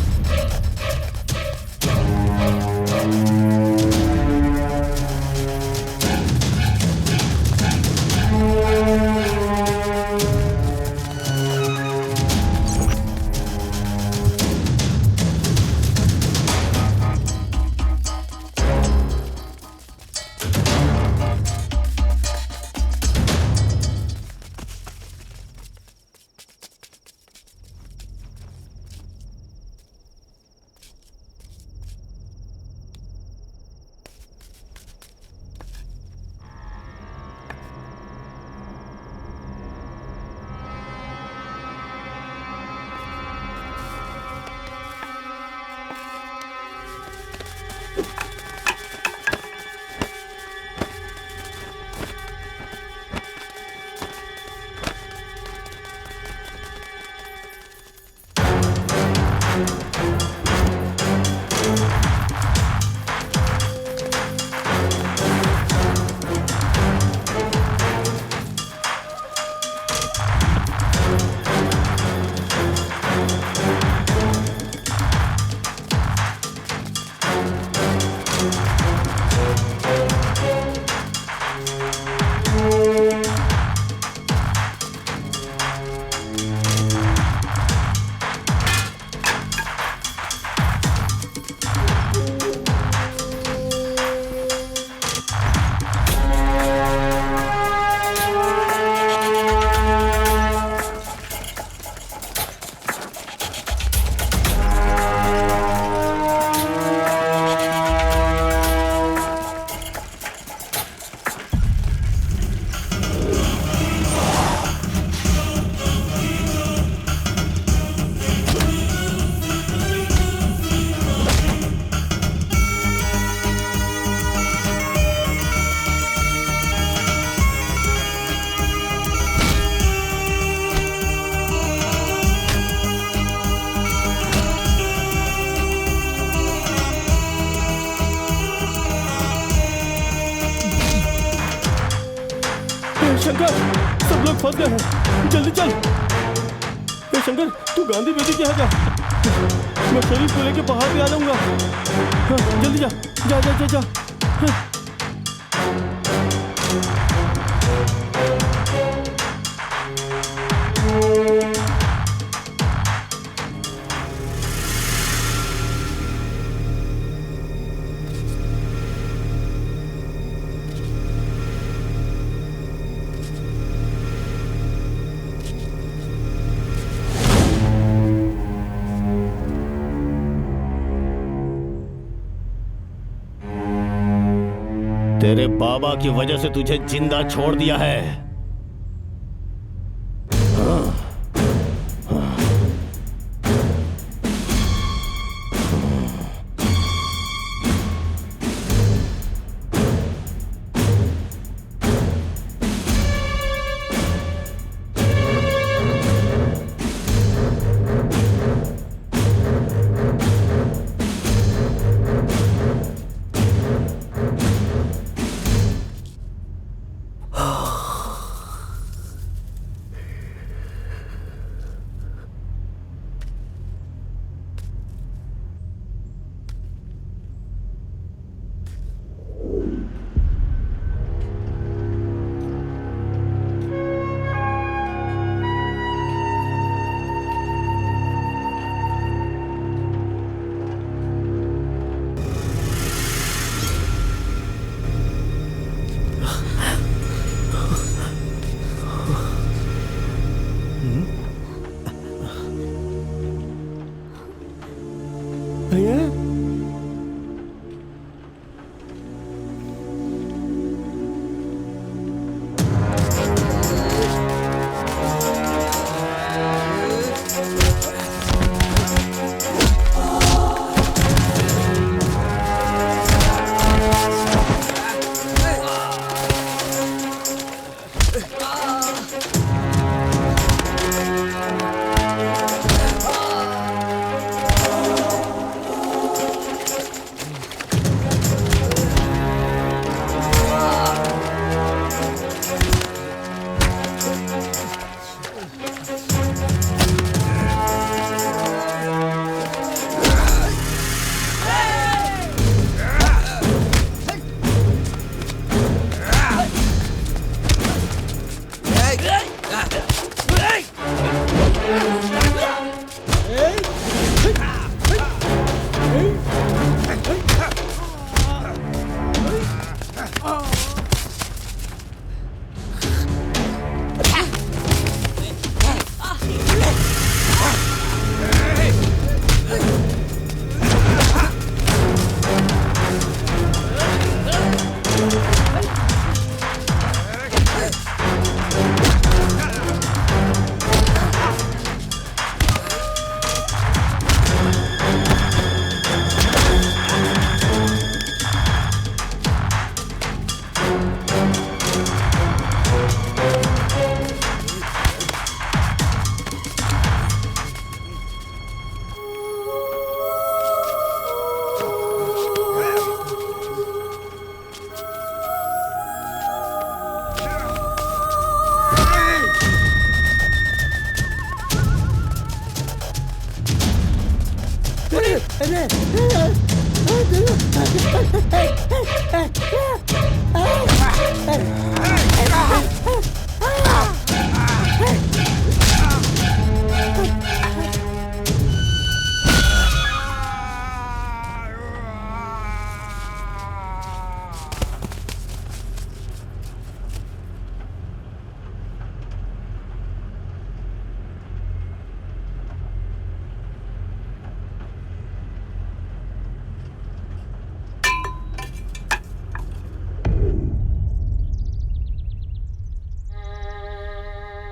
शंकर, सब लोग फंस गए हैं, जल्दी चल। ए शंकर, तू गांधी बेदी के यहाँ जा, मैं शरीफ को लेके पहाड़ पे आ जाऊंगा। हाँ, जल्दी जा जा जा जा, जा। हाँ। तेरे बाबा की वजह से तुझे जिंदा छोड़ दिया है।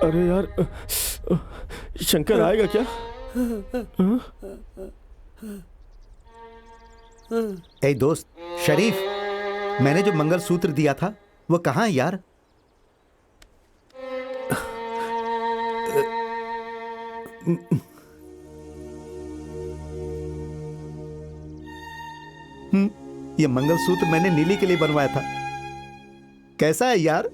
अरे यार, शंकर आएगा क्या? ए दोस्त शरीफ, मैंने जो मंगलसूत्र दिया था वो कहाँ है यार? ये मंगलसूत्र मैंने नीली के लिए बनवाया था। कैसा है यार?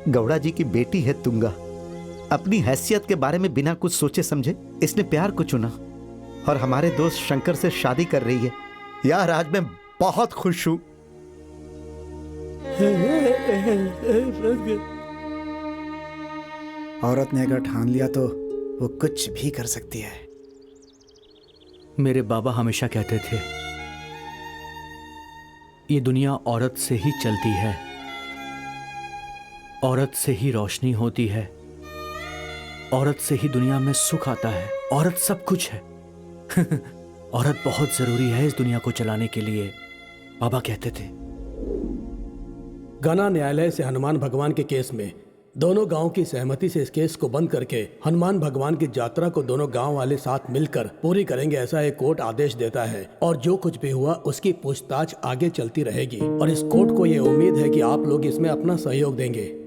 गौड़ा जी की बेटी है तुंगा। अपनी हैसियत के बारे में बिना कुछ सोचे समझे इसने प्यार को चुना और हमारे दोस्त शंकर से शादी कर रही है। यार आज मैं बहुत खुश हूं। औरत ने अगर ठान लिया तो वो कुछ भी कर सकती है। मेरे बाबा हमेशा कहते थे ये दुनिया औरत से ही चलती है, औरत से ही रोशनी होती है, औरत से ही दुनिया में सुख आता है। औरत सब कुछ है। औरत बहुत जरूरी है इस दुनिया को चलाने के लिए, बाबा कहते थे। गना न्यायालय से हनुमान भगवान के केस में दोनों गांव की सहमति से इस केस को बंद करके हनुमान भगवान की यात्रा को दोनों गांव वाले साथ मिलकर पूरी करेंगे, ऐसा एक कोर्ट आदेश देता है। और जो कुछ भी हुआ उसकी पूछताछ आगे चलती रहेगी और इस कोर्ट को ये उम्मीद है कि आप लोग इसमें अपना सहयोग देंगे।